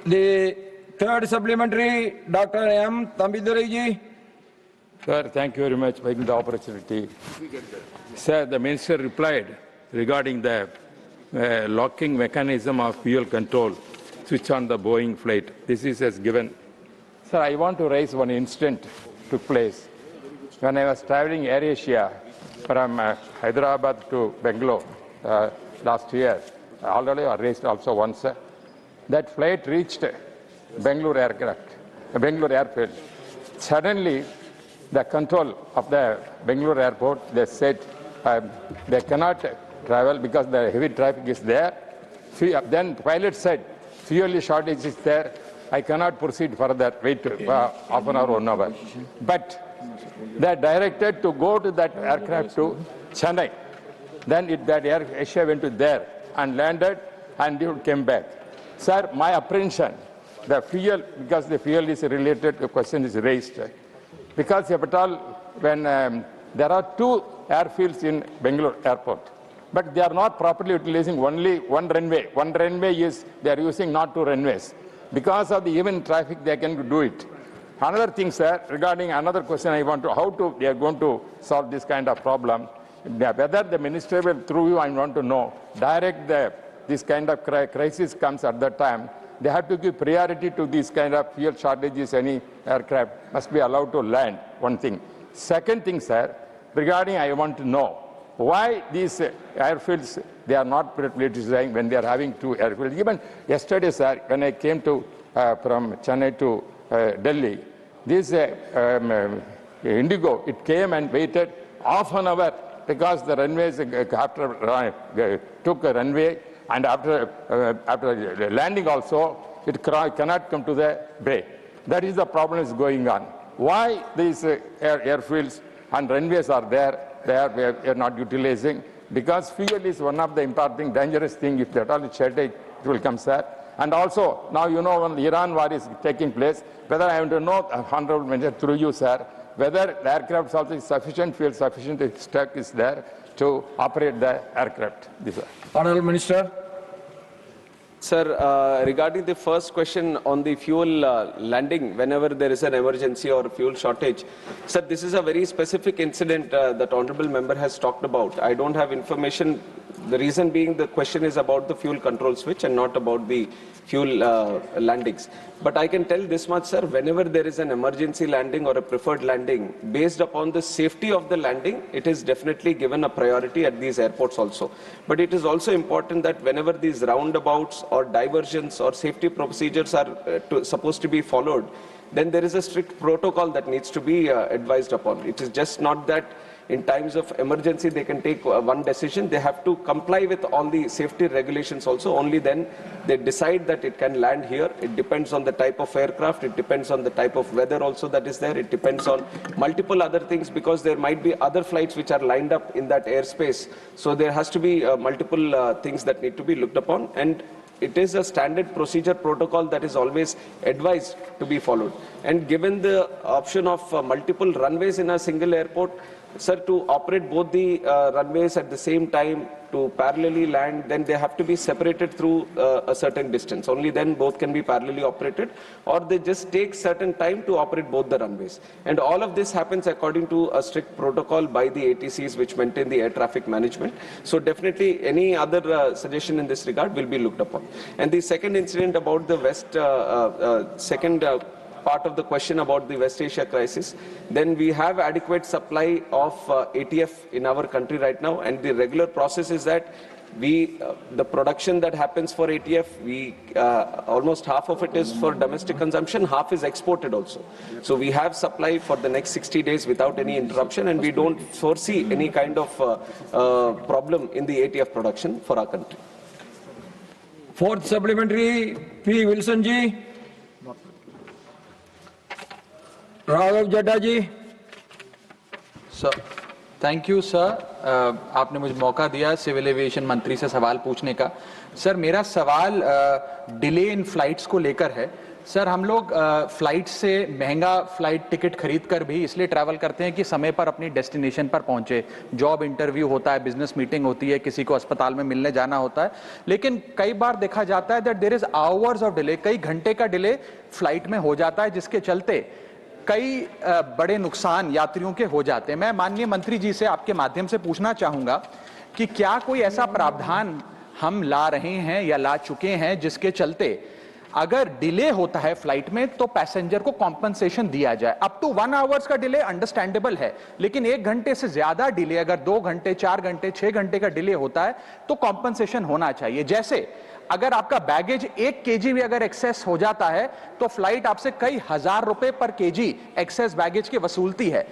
The third supplementary, Dr. M. Tambidurai ji. Sir, thank you very much for giving the opportunity. Sir, the minister replied regarding the locking mechanism of fuel control switch on the Boeing flight. This is as given. Sir, I want to raise one incident took place. When I was traveling AirAsia from Hyderabad to Bangalore last year, already I raised also once, that flight reached Bangalore airport. Suddenly, the control of the Bangalore airport, they said they cannot travel because the heavy traffic is there. Then pilot said, fuel shortage is there, I cannot proceed further, wait half an hour, 1 hour. But they are directed to go to that aircraft to Chennai. Then that AirAsia went to there and landed and came back. Sir, my apprehension, the fuel, because the fuel is related, the question is raised. Because if at all, when there are 2 airfields in Bangalore airport, but they are not properly utilizing only one runway. One runway is, they are using not 2 runways. Because of the even traffic, they can do it. Another thing, sir, regarding another question I want to, they are going to solve this kind of problem. Whether the minister will, through you, I want to know, this kind of crisis comes at that time, they have to give priority to these kind of fuel shortages. Any aircraft must be allowed to land, one thing. Second thing, sir, regarding I want to know, why these airfields, they are not politicizing when they are having 2 airfields. Even yesterday, sir, when I came to from Chennai to Delhi, this Indigo, it came and waited half an hour because the runways took a runway, and after landing also, it cannot come to the bay. That is the problem is going on. Why these airfields and runways are there, we are not utilizing? Because fuel is one of the important dangerous thing. If that all is shortage, it will come, sir. And also, now you know when the Iran war is taking place, whether I want to know, Honorable Minister, through you, sir, whether the aircraft also is sufficient fuel, sufficient stock is there to operate the aircraft. Honorable Minister. Sir, regarding the first question on the fuel landing, whenever there is an emergency or fuel shortage, sir, this is a very specific incident that Honorable Member has talked about. I don't have information. The reason being the question is about the fuel control switch and not about the fuel landings. But I can tell this much, sir, whenever there is an emergency landing or a preferred landing, based upon the safety of the landing, it is definitely given a priority at these airports also. But it is also important that whenever these roundabouts or diversions or safety procedures are supposed to be followed, then there is a strict protocol that needs to be advised upon. It is just not that in times of emergency they can take one decision. They have to comply with all the safety regulations also. Only then they decide that it can land here. It depends on the type of aircraft. It depends on the type of weather also that is there. It depends on multiple other things, because there might be other flights which are lined up in that airspace. So there has to be multiple things that need to be looked upon. And it is a standard procedure protocol that is always advised to be followed. And given the option of multiple runways in a single airport, sir, to operate both the runways at the same time, to parallelly land, then they have to be separated through a certain distance. Only then both can be parallelly operated, or they just take certain time to operate both the runways. And all of this happens according to a strict protocol by the ATCs which maintain the air traffic management. So definitely any other suggestion in this regard will be looked upon. And the second incident about the part of the question about the West Asia crisis, then we have adequate supply of ATF in our country right now, and the regular process is that the production that happens for ATF, almost half of it is for domestic consumption, half is exported also. So we have supply for the next 60 days without any interruption, and we don't foresee any kind of problem in the ATF production for our country. Fourth supplementary, P. Wilson ji. Raghav Chadha ji. Sir, thank you sir, आपने मुझे मौका दिया civil aviation मंत्री से सवाल पूछने का। Sir, मेरा सवाल डिले इन फ्लाइट्स को लेकर है। सर हम लोग फ्लाइट से महंगा फ्लाइट टिकट खरीद कर भी इसलिए ट्रैवल करते हैं कि समय पर अपनी डेस्टिनेशन पर पहुंचे। जॉब इंटरव्यू होता है, बिजनेस मीटिंग होती है, किसी को अस्पताल में मिलने जाना होता है, लेकिन कई बार देखा जाता है that there is hours of delay, कई घंटे का डिले फ्लाइट में हो जाता है, जिसके चलते कई बड़े नुकसान यात्रियों के हो जाते हैं। मैं माननीय मंत्री जी से आपके माध्यम से पूछना चाहूंगा कि क्या कोई ऐसा प्रावधान हम ला रहे हैं या ला चुके हैं जिसके चलते अगर डिले होता है फ्लाइट में तो पैसेंजर को कॉम्पनसेशन दिया जाए। अप टू 1 आवर्स का डिले अंडरस्टैंडेबल है, लेकिन 1 घंटे से ज्यादा डिले, अगर 2 घंटे, 4 घंटे, 6 घंटे का डिले होता है तो कॉम्पनसेशन होना चाहिए। जैसे अगर आपका बैगेज 1 केजी भी अगर एक्सेस हो जाता है तो फ्लाइट आपसे कई हजार रुपए पर केजी एक्सेस बैगेज के वसूलती है।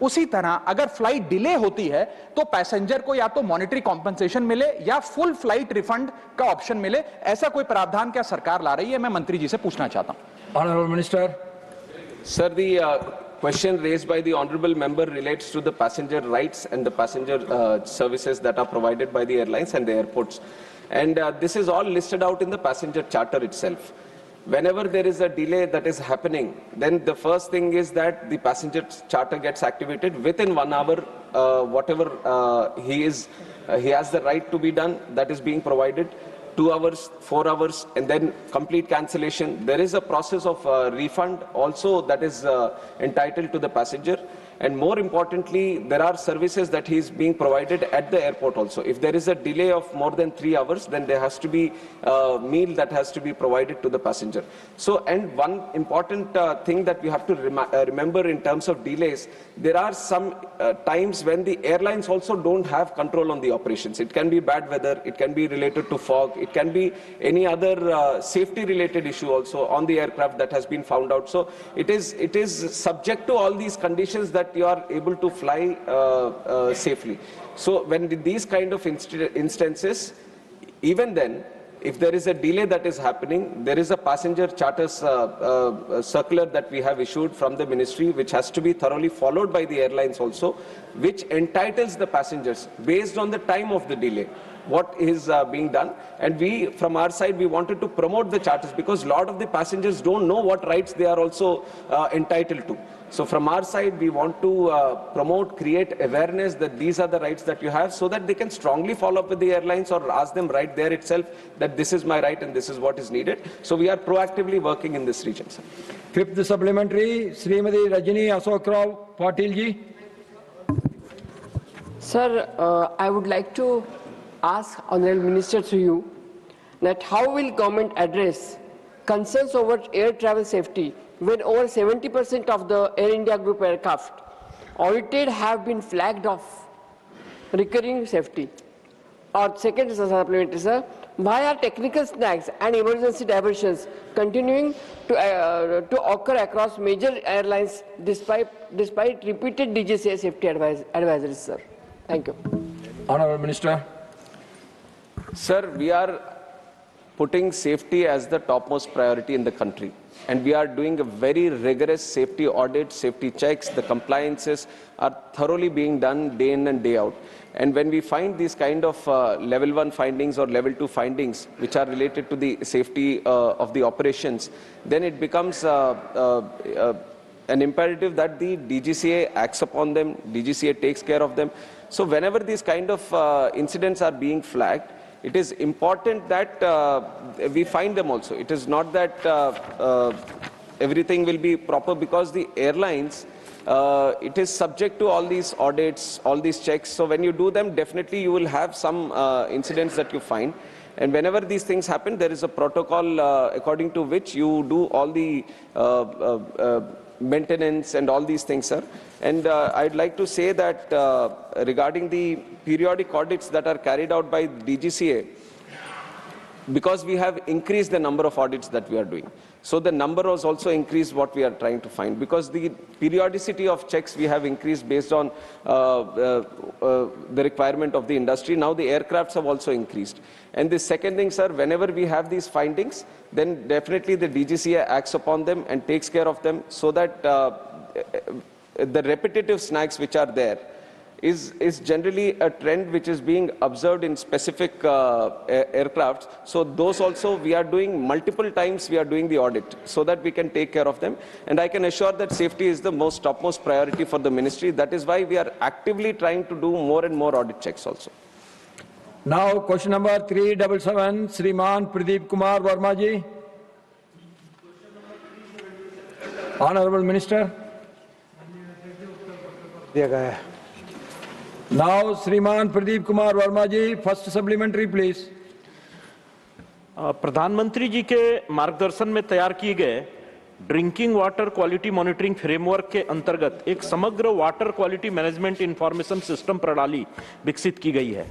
उसी तरह अगर फ्लाइट डिले होती है तो पैसेंजर को या तो मॉनेटरी कॉम्पनसेशन मिले या फुल फ्लाइट रिफंड का ऑप्शन मिले। ऐसा कोई प्रावधान क्या सरकार ला रही है? मैं मंत्री जी से पूछना चाहता हूं। Honorable Minister. Sir, the question raised by the honorable member relates to the passenger rights and the passenger services that are provided by the airlines and the airports. And this is all listed out in the passenger charter itself. Whenever there is a delay that is happening, then the first thing is that the passenger charter gets activated within 1 hour. Whatever he has the right to be done, that is being provided. 2 hours, 4 hours, and then complete cancellation. There is a process of refund also that is entitled to the passenger. And more importantly, there are services that he is being provided at the airport also. If there is a delay of more than 3 hours, then there has to be a meal that has to be provided to the passenger. So, and one important thing that we have to remember in terms of delays, there are some times when the airlines also don't have control on the operations. It can be bad weather, it can be related to fog, it can be any other safety related issue also on the aircraft that has been found out. So it is subject to all these conditions that you are able to fly safely. So when these kind of instances, even then, if there is a delay that is happening, there is a passenger charters circular that we have issued from the ministry, which has to be thoroughly followed by the airlines also, which entitles the passengers based on the time of the delay what is being done. And we, from our side, we wanted to promote the charters because a lot of the passengers don't know what rights they are also entitled to. So from our side, we want to promote, create awareness that these are the rights that you have so that they can strongly follow up with the airlines or ask them right there itself that this is my right and this is what is needed. So we are proactively working in this region, sir. Fifth supplementary, Srimati Rajini Ashok Rao Patil ji. Sir, I would like to ask Honorable Minister to you that how will government address concerns over air travel safety when over 70% of the Air India Group aircraft audited have been flagged of recurring safety? Or second supplementary, sir, why are technical snags and emergency diversions continuing to occur across major airlines despite repeated DGCA safety advisories, sir? Thank you. Honorable Minister. Sir, we are putting safety as the topmost priority in the country. And we are doing a very rigorous safety audit, safety checks. The compliances are thoroughly being done day in and day out. And when we find these kind of level 1 findings or level 2 findings, which are related to the safety of the operations, then it becomes an imperative that the DGCA acts upon them, DGCA takes care of them. So whenever these kind of incidents are being flagged, it is important that we find them also. It is not that everything will be proper because the airlines, it is subject to all these audits, all these checks. So when you do them, definitely you will have some incidents that you find. And whenever these things happen, there is a protocol according to which you do all the maintenance and all these things, sir. And I'd like to say that regarding the periodic audits that are carried out by DGCA, because we have increased the number of audits that we are doing. So the number was also increased what we are trying to find, because the periodicity of checks we have increased based on the requirement of the industry. Now the aircrafts have also increased. And the second thing, sir, whenever we have these findings, then definitely the DGCA acts upon them and takes care of them so that the repetitive snags which are there, is generally a trend which is being observed in specific aircrafts. So those also we are doing multiple times, we are doing the audit so that we can take care of them. And I can assure that safety is the topmost priority for the ministry. That is why we are actively trying to do more and more audit checks also. Now question number 377, Shriman Pradeep Kumar Verma ji. Honorable Minister. दिया गया है। Now Shriman Pradeep Kumar Verma ji, first supplementary please. प्रधानमंत्री जी के मार्गदर्शन में तैयार किए गए drinking water quality monitoring framework के अंतर्गत एक समग्र water quality management information system प्रणाली विकसित की गई है।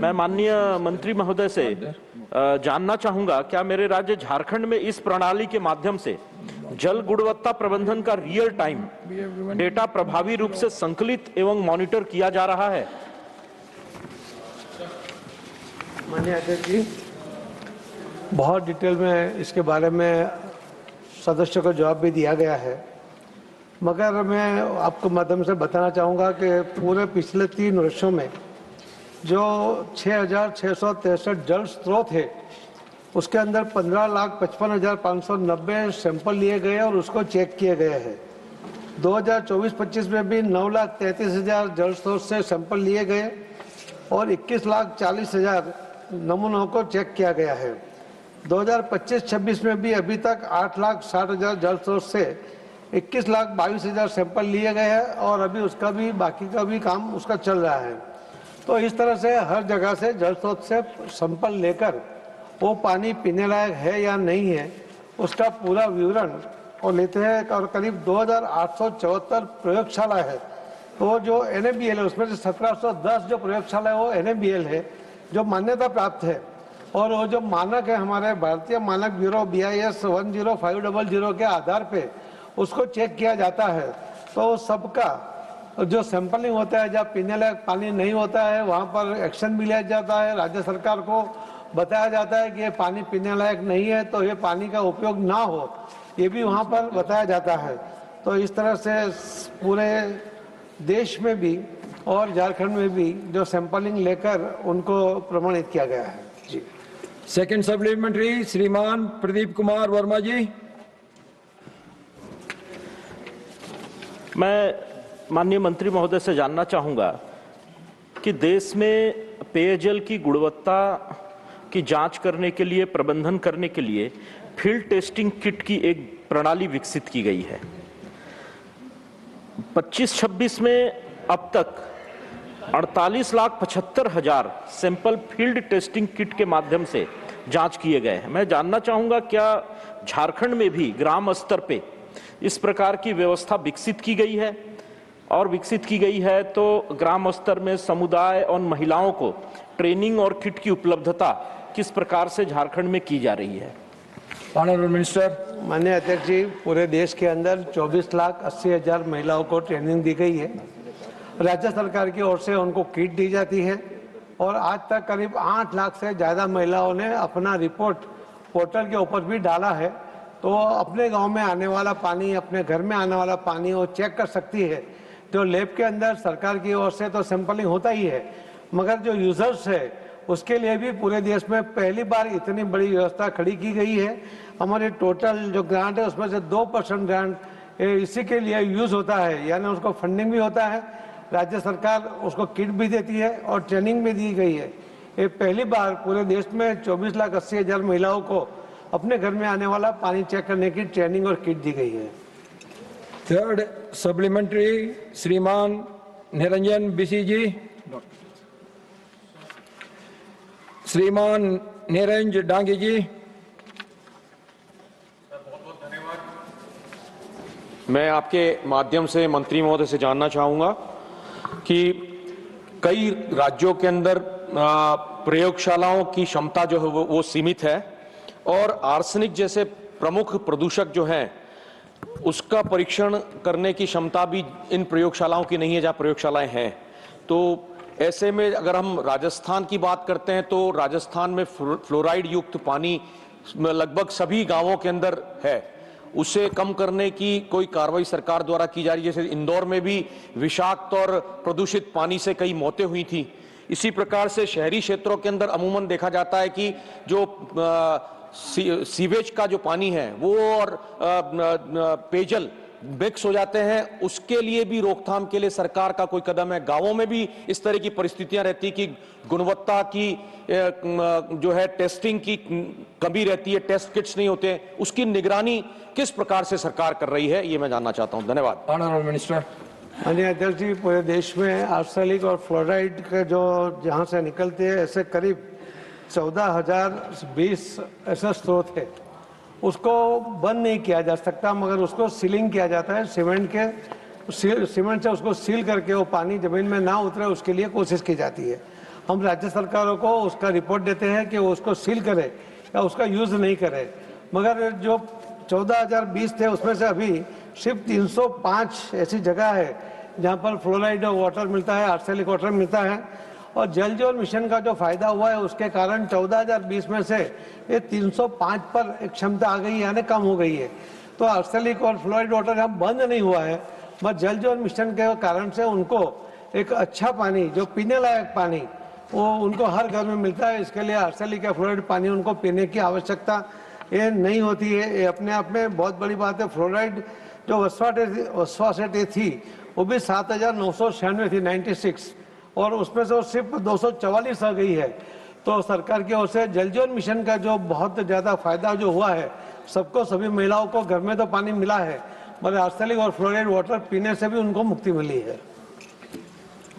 मैं माननीय मंत्री महोदय से जानना चाहूंगा, क्या मेरे राज्य झारखंड में इस प्रणाली के माध्यम से जल गुणवत्ता प्रबंधन का रियल टाइम डेटा प्रभावी रूप से संकलित एवं मॉनिटर किया जा रहा है? माननीय अध्यक्ष जी, बहुत डिटेल में इसके बारे में सदस्यों को जवाब भी दिया गया है, मगर मैं आपको माध्यम से बताना चाहूँगा कि पूरे पिछले 3 वर्षों में जो 6,663 जल स्रोत है उसके अंदर 15,55,590 सैंपल लिए गए और उसको चेक किए गए हैं। 2024-25 में भी 9,33,000 जल स्रोत से सैंपल लिए गए और 21,40,000 नमूनों को चेक किया गया है। 2025-26 में भी अभी तक 8,60,000 जल स्रोत से 21,22,000 सैंपल लिए गए हैं और अभी उसका भी बाकी का भी काम उसका चल रहा है। तो इस तरह से हर जगह से जल स्रोत से सैंपल लेकर वो पानी पीने लायक है या नहीं है उसका पूरा विवरण और लेते हैं। और करीब 2,874 प्रयोगशाला है, तो जो NABL है उसमें से 1,710 जो प्रयोगशाला है वो NABL है जो मान्यता प्राप्त है, और वो जो मानक है हमारे भारतीय मानक ब्यूरो BIS 10500 के आधार पे उसको चेक किया जाता है। तो सबका जो सैंपलिंग होता है, जहाँ पीने लायक पानी नहीं होता है वहाँ पर एक्शन भी लिया जाता है। राज्य सरकार को बताया जाता है कि ये पानी पीने लायक नहीं है तो ये पानी का उपयोग ना हो, ये भी वहाँ पर बताया जाता है। तो इस तरह से पूरे देश में भी और झारखंड में भी जो सैंपलिंग लेकर उनको प्रमाणित किया गया है। जी। Second supplementary, Shriman Pradeep Kumar Verma ji. मैं माननीय मंत्री महोदय से जानना चाहूंगा कि देश में पेयजल की गुणवत्ता की जांच करने के लिए, प्रबंधन करने के लिए फील्ड टेस्टिंग किट की एक प्रणाली विकसित की गई है। 25-26 में अब तक 48,75,000 सैंपल फील्ड टेस्टिंग किट के माध्यम से जांच किए गए हैं। मैं जानना चाहूंगा, क्या झारखंड में भी ग्राम स्तर पे इस प्रकार की व्यवस्था विकसित की गई है? और विकसित की गई है तो ग्राम स्तर में समुदाय और महिलाओं को ट्रेनिंग और किट की उपलब्धता किस प्रकार से झारखंड में की जा रही है? Honorable Minister. माननीय अध्यक्ष जी, पूरे देश के अंदर 24,80,000 महिलाओं को ट्रेनिंग दी गई है। राज्य सरकार की ओर से उनको किट दी जाती है और आज तक करीब 8 लाख से ज़्यादा महिलाओं ने अपना रिपोर्ट पोर्टल के ऊपर भी डाला है। तो अपने गांव में आने वाला पानी, अपने घर में आने वाला पानी वो चेक कर सकती है। जो लैब के अंदर सरकार की ओर से तो सैंपलिंग होता ही है, मगर जो यूजर्स है उसके लिए भी पूरे देश में पहली बार इतनी बड़ी व्यवस्था खड़ी की गई है। हमारे टोटल जो ग्रांट है उसमें से 2% ग्रांट इसी के लिए यूज होता है, यानी उसको फंडिंग भी होता है, राज्य सरकार उसको किट भी देती है और ट्रेनिंग भी दी गई है। ये पहली बार पूरे देश में 24,80,000 महिलाओं को अपने घर में आने वाला पानी चेक करने की ट्रेनिंग और किट दी गई है। Third supplementary, Shriman Niranjan BC ji. Shriman Niranj Dangi ji. मैं आपके माध्यम से मंत्री महोदय से जानना चाहूंगा कि कई राज्यों के अंदर प्रयोगशालाओं की क्षमता जो है वो सीमित है और आर्सेनिक जैसे प्रमुख प्रदूषक जो हैं उसका परीक्षण करने की क्षमता भी इन प्रयोगशालाओं की नहीं है जहां प्रयोगशालाएं हैं। तो ऐसे में अगर हम राजस्थान की बात करते हैं तो राजस्थान में फ्लोराइड युक्त पानी लगभग सभी गांवों के अंदर है उसे कम करने की कोई कार्रवाई सरकार द्वारा की जा रही है? जैसे इंदौर में भी विषाक्त और प्रदूषित पानी से कई मौतें हुई थी। इसी प्रकार से शहरी क्षेत्रों के अंदर अमूमन देखा जाता है कि जो सीवेज का जो पानी है वो और पेयजल मिक्स हो जाते हैं, उसके लिए भी रोकथाम के लिए सरकार का कोई कदम है? गांवों में भी इस तरह की परिस्थितियां रहती कि गुणवत्ता की जो है टेस्टिंग की कमी रहती है, टेस्ट किट्स नहीं होते, उसकी निगरानी किस प्रकार से सरकार कर रही है, ये मैं जानना चाहता हूं। धन्यवाद। Honourable minister. माननीय अध्यक्ष जी, पूरे देश में आर्सेनिक और फ्लोराइड के जो जहां से निकलते हैं ऐसे करीब 14,020 ऐसे स्रोत है, उसको बंद नहीं किया जा सकता, मगर उसको सीलिंग किया जाता है। सीमेंट से उसको सील करके वो पानी जमीन में ना उतरे, उसके लिए कोशिश की जाती है। हम राज्य सरकारों को उसका रिपोर्ट देते हैं कि वो उसको सील करे या उसका यूज नहीं करे, मगर जो 14,020 थे उसमें से अभी सिर्फ 305 ऐसी जगह है जहाँ पर फ्लोराइड वाटर मिलता है, आर्सेनिक वाटर मिलता है। और जल जीवन मिशन का जो फायदा हुआ है उसके कारण 14,020 में से ये 305 पर एक क्षमता आ गई है, यानी कम हो गई है। तो आर्सेनिक और फ्लोराइड वाटर यहाँ बंद नहीं हुआ है, मगर जल जीवन मिशन के कारण से उनको एक अच्छा पानी, जो पीने लायक पानी, वो उनको हर घर में मिलता है। इसके लिए आर्सेनिक या फ्लोराइड पानी उनको पीने की आवश्यकता ये नहीं होती है। ये अपने आप में बहुत बड़ी बात है। फ्लोराइड जो वस्वासेटी थी वो भी 7,996 थी, 96, और उसमें से सिर्फ 244 आ गई है। तो सरकार की ओर से जल जीवन मिशन का जो बहुत ज़्यादा फायदा जो हुआ है, सबको, सभी महिलाओं को घर में तो पानी मिला है, मगर आर्सेनिक और फ्लोराइड वाटर पीने से भी उनको मुक्ति मिली है।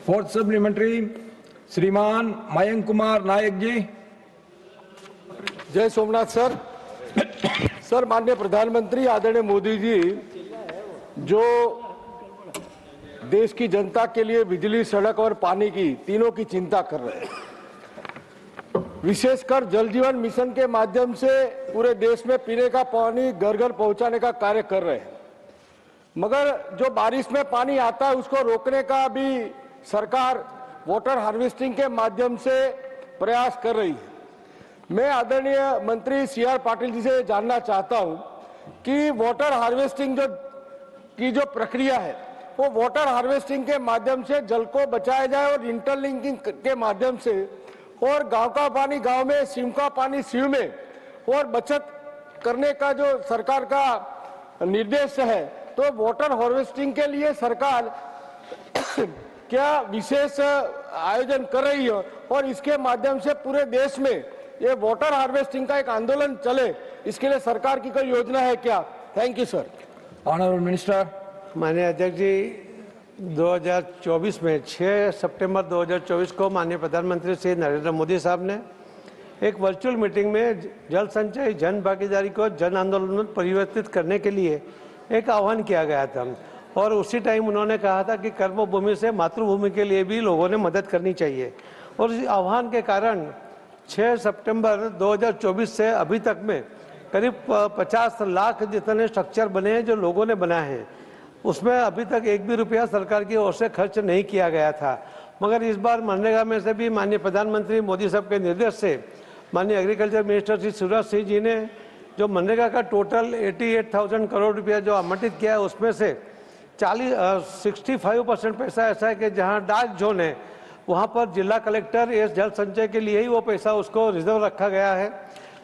फोर्थ सप्लीमेंट्री श्रीमान मयंक कुमार नायक जी। जय सोमनाथ सर। सर, माननीय प्रधानमंत्री आदरणीय मोदी जी जो देश की जनता के लिए बिजली, सड़क और पानी की तीनों की चिंता कर रहे हैं, विशेषकर जल जीवन मिशन के माध्यम से पूरे देश में पीने का पानी घर घर पहुंचाने का कार्य कर रहे हैं, मगर जो बारिश में पानी आता है उसको रोकने का भी सरकार वाटर हार्वेस्टिंग के माध्यम से प्रयास कर रही है। मैं आदरणीय मंत्री CR पाटिल जी से जानना चाहता हूं कि वाटर हार्वेस्टिंग की जो प्रक्रिया है वो वाटर हार्वेस्टिंग के माध्यम से जल को बचाया जाए और इंटरलिंकिंग के माध्यम से, और गांव का पानी गांव में, सीम का पानी सीम में, और बचत करने का जो सरकार का निर्देश है, तो वाटर हार्वेस्टिंग के लिए सरकार क्या विशेष आयोजन कर रही है और इसके माध्यम से पूरे देश में ये वाटर हार्वेस्टिंग का एक आंदोलन चले, इसके लिए सरकार की कोई योजना है क्या? Thank you sir. Honourable minister. माननीय अध्यक्ष जी, 2024 में 6 सितंबर 2024 को माननीय प्रधानमंत्री श्री नरेंद्र मोदी साहब ने एक वर्चुअल मीटिंग में जल संचय जन भागीदारी को जन आंदोलन में परिवर्तित करने के लिए एक आह्वान किया गया था, और उसी टाइम उन्होंने कहा था कि कर्मभूमि से मातृभूमि के लिए भी लोगों ने मदद करनी चाहिए। और इस आह्वान के कारण 6 सितंबर 2024 से अभी तक में करीब 50 लाख जितने स्ट्रक्चर बने हैं जो लोगों ने बनाए हैं, उसमें अभी तक एक भी रुपया सरकार की ओर से खर्च नहीं किया गया था। मगर इस बार मनरेगा में से भी माननीय प्रधानमंत्री मोदी साहब के निर्देश से माननीय एग्रीकल्चर मिनिस्टर श्री शिवराज सिंह जी ने जो मनरेगा का टोटल 88,000 करोड़ रुपया जो आवंटित किया है, उसमें से 65% पैसा ऐसा है कि जहां डार्क जोन है वहां पर जिला कलेक्टर इस जल संचय के लिए ही वो पैसा उसको रिजर्व रखा गया है।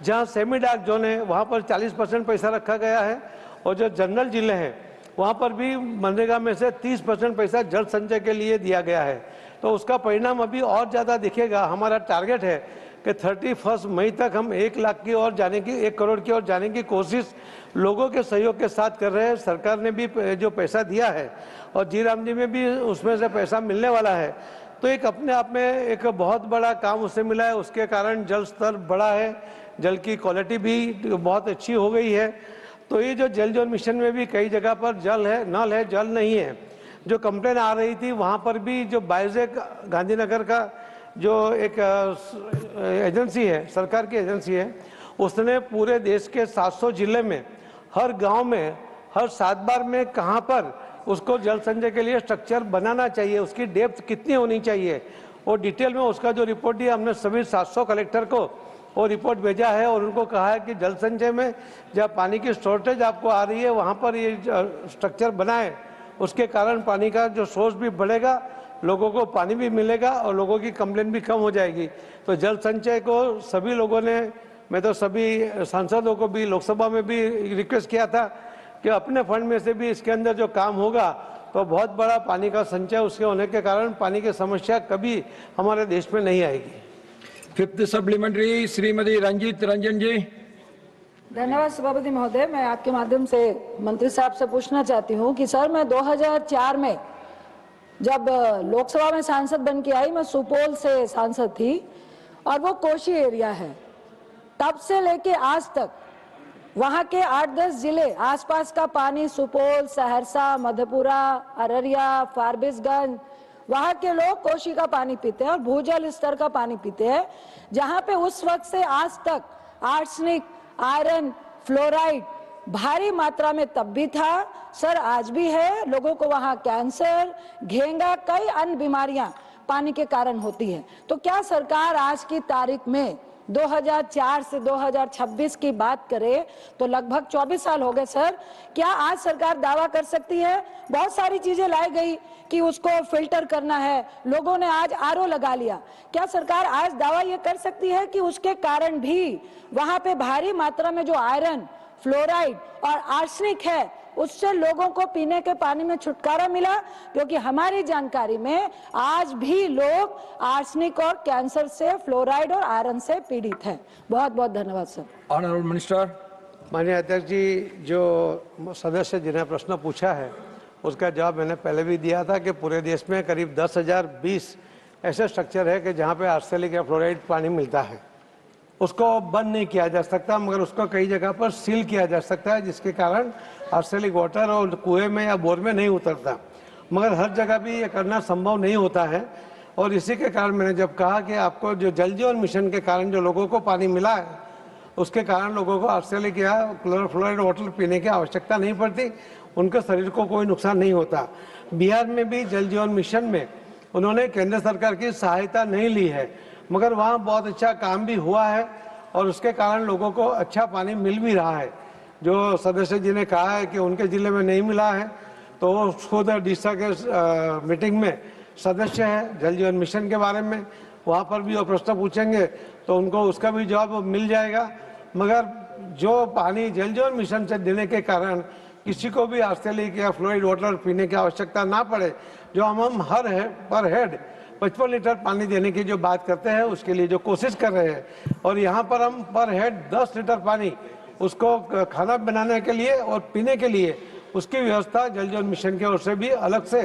जहां सेमी डार्क जोन है वहां पर 40% पैसा रखा गया है, और जो जनरल जिले हैं वहां पर भी मनरेगा में से 30% पैसा जल संचय के लिए दिया गया है। तो उसका परिणाम अभी और ज़्यादा दिखेगा। हमारा टारगेट है कि 31 मई तक हम 1 लाख की ओर जाने की, 1 करोड़ की ओर जाने की कोशिश लोगों के सहयोग के साथ कर रहे हैं। सरकार ने भी जो पैसा दिया है और जी राम जी में भी उसमें से पैसा मिलने वाला है, तो एक अपने आप में एक बहुत बड़ा काम उससे मिला है। उसके कारण जल स्तर बढ़ा है, जल की क्वालिटी भी बहुत अच्छी हो गई है। तो ये जो जल जीवन मिशन में भी कई जगह पर जल है, नल है, जल नहीं है। जो कंप्लेन आ रही थी वहाँ पर भी जो बाइजेक गांधीनगर का जो एक एजेंसी है, सरकार की एजेंसी है, उसने पूरे देश के 700 जिले में हर गांव में हर 7 बार में कहाँ पर उसको जल संचय के लिए स्ट्रक्चर बनाना चाहिए, उसकी डेप्थ कितनी होनी चाहिए, और डिटेल में उसका जो रिपोर्ट दिया हमने सभी 700 कलेक्टर को वो रिपोर्ट भेजा है और उनको कहा है कि जल संचय में जब पानी की शॉर्टेज आपको आ रही है वहाँ पर ये स्ट्रक्चर बनाए, उसके कारण पानी का जो सोर्स भी बढ़ेगा, लोगों को पानी भी मिलेगा और लोगों की कंप्लेंट भी कम हो जाएगी। तो जल संचय को सभी लोगों ने, मैं तो सभी सांसदों को भी लोकसभा में भी रिक्वेस्ट किया था कि अपने फंड में से भी इसके अंदर जो काम होगा तो बहुत बड़ा पानी का संचय उसके होने के कारण पानी की समस्या कभी हमारे देश में नहीं आएगी। फिफ्थ सप्लीमेंट्री श्रीमती रंजीत रंजन जी। धन्यवाद सभापति महोदय। मैं आपके माध्यम से मंत्री साहब से पूछना चाहती हूँ कि सर, मैं 2004 में जब लोकसभा में सांसद बन के आई, मैं सुपौल से सांसद थी और वो कोशी एरिया है। तब से लेके आज तक वहाँ के 8-10 जिले, आसपास का पानी, सुपौल, सहरसा, मधेपुरा, अररिया, फारबिसगंज, वहाँ के लोग कोशी का पानी पीते हैं और भूजल स्तर का पानी पीते हैं, जहाँ पे उस वक्त से आज तक आर्सेनिक, आयरन, फ्लोराइड भारी मात्रा में तब भी था सर, आज भी है। लोगों को वहाँ कैंसर, घेंगा, कई अन्य बीमारियां पानी के कारण होती है। तो क्या सरकार आज की तारीख में 2004 से 2026 की बात करें तो लगभग 24 साल हो गए सर, क्या आज सरकार दावा कर सकती है? बहुत सारी चीजें लाई गई कि उसको फिल्टर करना है, लोगों ने आज आरओ लगा लिया। क्या सरकार आज दावा ये कर सकती है कि उसके कारण भी वहां पे भारी मात्रा में जो आयरन, फ्लोराइड और आर्सेनिक है उससे लोगों को पीने के पानी में छुटकारा मिला? क्योंकि हमारी जानकारी में आज भी लोग आर्सेनिक और कैंसर से, फ्लोराइड और आयरन से पीड़ित हैं। बहुत बहुत धन्यवाद सर। Honourable minister. माननीय अध्यक्ष जी, जो सदस्य जिन्हें प्रश्न पूछा है उसका जवाब मैंने पहले भी दिया था कि पूरे देश में करीब 10,020 ऐसे स्ट्रक्चर है कि जहाँ पे आर्सेनिक या फ्लोराइड पानी मिलता है। उसको बंद नहीं किया जा सकता, मगर उसको कई जगह पर सील किया जा सकता है, जिसके कारण आर्सेनिक वाटर और कुएं में या बोर में नहीं उतरता। मगर हर जगह भी ये करना संभव नहीं होता है और इसी के कारण मैंने जब कहा कि आपको जो जल जीवन मिशन के कारण जो लोगों को पानी मिला है, उसके कारण लोगों को आर्सेनिक या फ्लोराइड वाटर पीने की आवश्यकता नहीं पड़ती, उनके शरीर को कोई नुकसान नहीं होता। बिहार में भी जल जीवन मिशन में उन्होंने केंद्र सरकार की सहायता नहीं ली है, मगर वहाँ बहुत अच्छा काम भी हुआ है और उसके कारण लोगों को अच्छा पानी मिल भी रहा है। जो सदस्य जी ने कहा है कि उनके जिले में नहीं मिला है, तो वो खुद डीसा के मीटिंग में सदस्य है जल जीवन मिशन के बारे में, वहाँ पर भी वो प्रश्न पूछेंगे तो उनको उसका भी जवाब मिल जाएगा। मगर जो पानी जल जीवन मिशन से देने के कारण किसी को भी आर्सेनिक या फ्लोराइड वाटर पीने की आवश्यकता ना पड़े, जो हम पर हेड 55 लीटर पानी देने की जो बात करते हैं उसके लिए जो कोशिश कर रहे हैं, और यहाँ पर हम पर हेड 10 लीटर पानी उसको खाना बनाने के लिए और पीने के लिए उसकी व्यवस्था जल जीवन मिशन की ओर से भी अलग से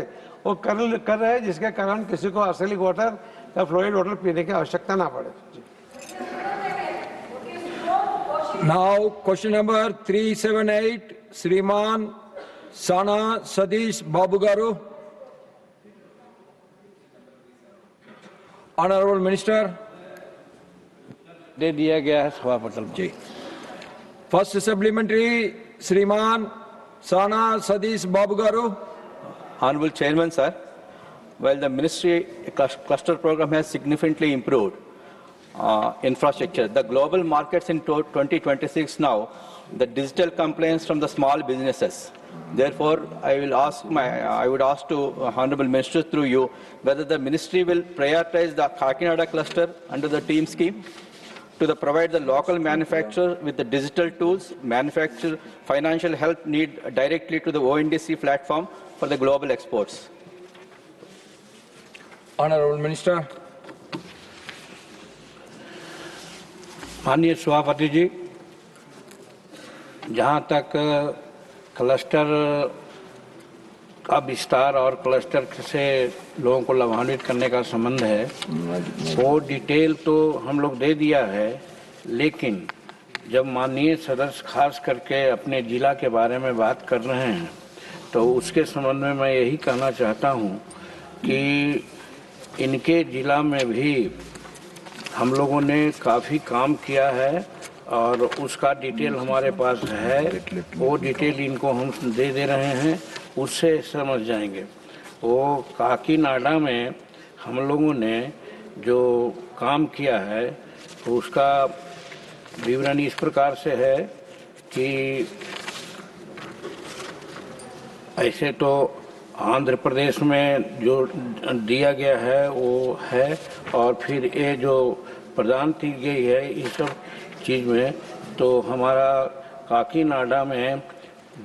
वो कर रहे हैं, जिसके कारण किसी को आर्सेनिक वाटर या फ्लोराइड वाटर पीने की आवश्यकता ना पड़े। Now question number 378 Shriman Sana Satish Babu garu. Honourable minister. दे दिया गया है सभापति जी। फर्स्ट सप्लीमेंट्री श्रीमान साना सतीश बाबू गारू। Honorable Chairman, sir, while the ministry cluster program has significantly improved infrastructure, the global markets in 2026 now, the digital complaints from the small businesses. Therefore, I would ask to Honorable Minister through you whether the ministry will prioritize the Kakinada cluster under the team scheme to provide the local manufacturer with the digital tools, manufacture financial help need directly to the ONDC platform for the global exports. Honorable Minister. माननीय सभापति जी, जहाँ तक cluster का विस्तार और cluster से लोगों को लाभान्वित करने का संबंध है, वो डिटेल तो हम लोग दे दिया है, लेकिन जब माननीय सदस्य खास करके अपने जिला के बारे में बात कर रहे हैं तो उसके संबंध में मैं यही कहना चाहता हूँ कि इनके जिला में भी हम लोगों ने काफ़ी काम किया है और उसका डिटेल हमारे पास है, वो डिटेल इनको हम दे रहे हैं, उससे समझ जाएंगे। वो काकीनाडा में हम लोगों ने जो काम किया है तो उसका विवरण इस प्रकार से है कि ऐसे तो आंध्र प्रदेश में जो दिया गया है वो है, और फिर ये जो प्रदान की गई है इस सब चीज़ में, तो हमारा काकीनाडा में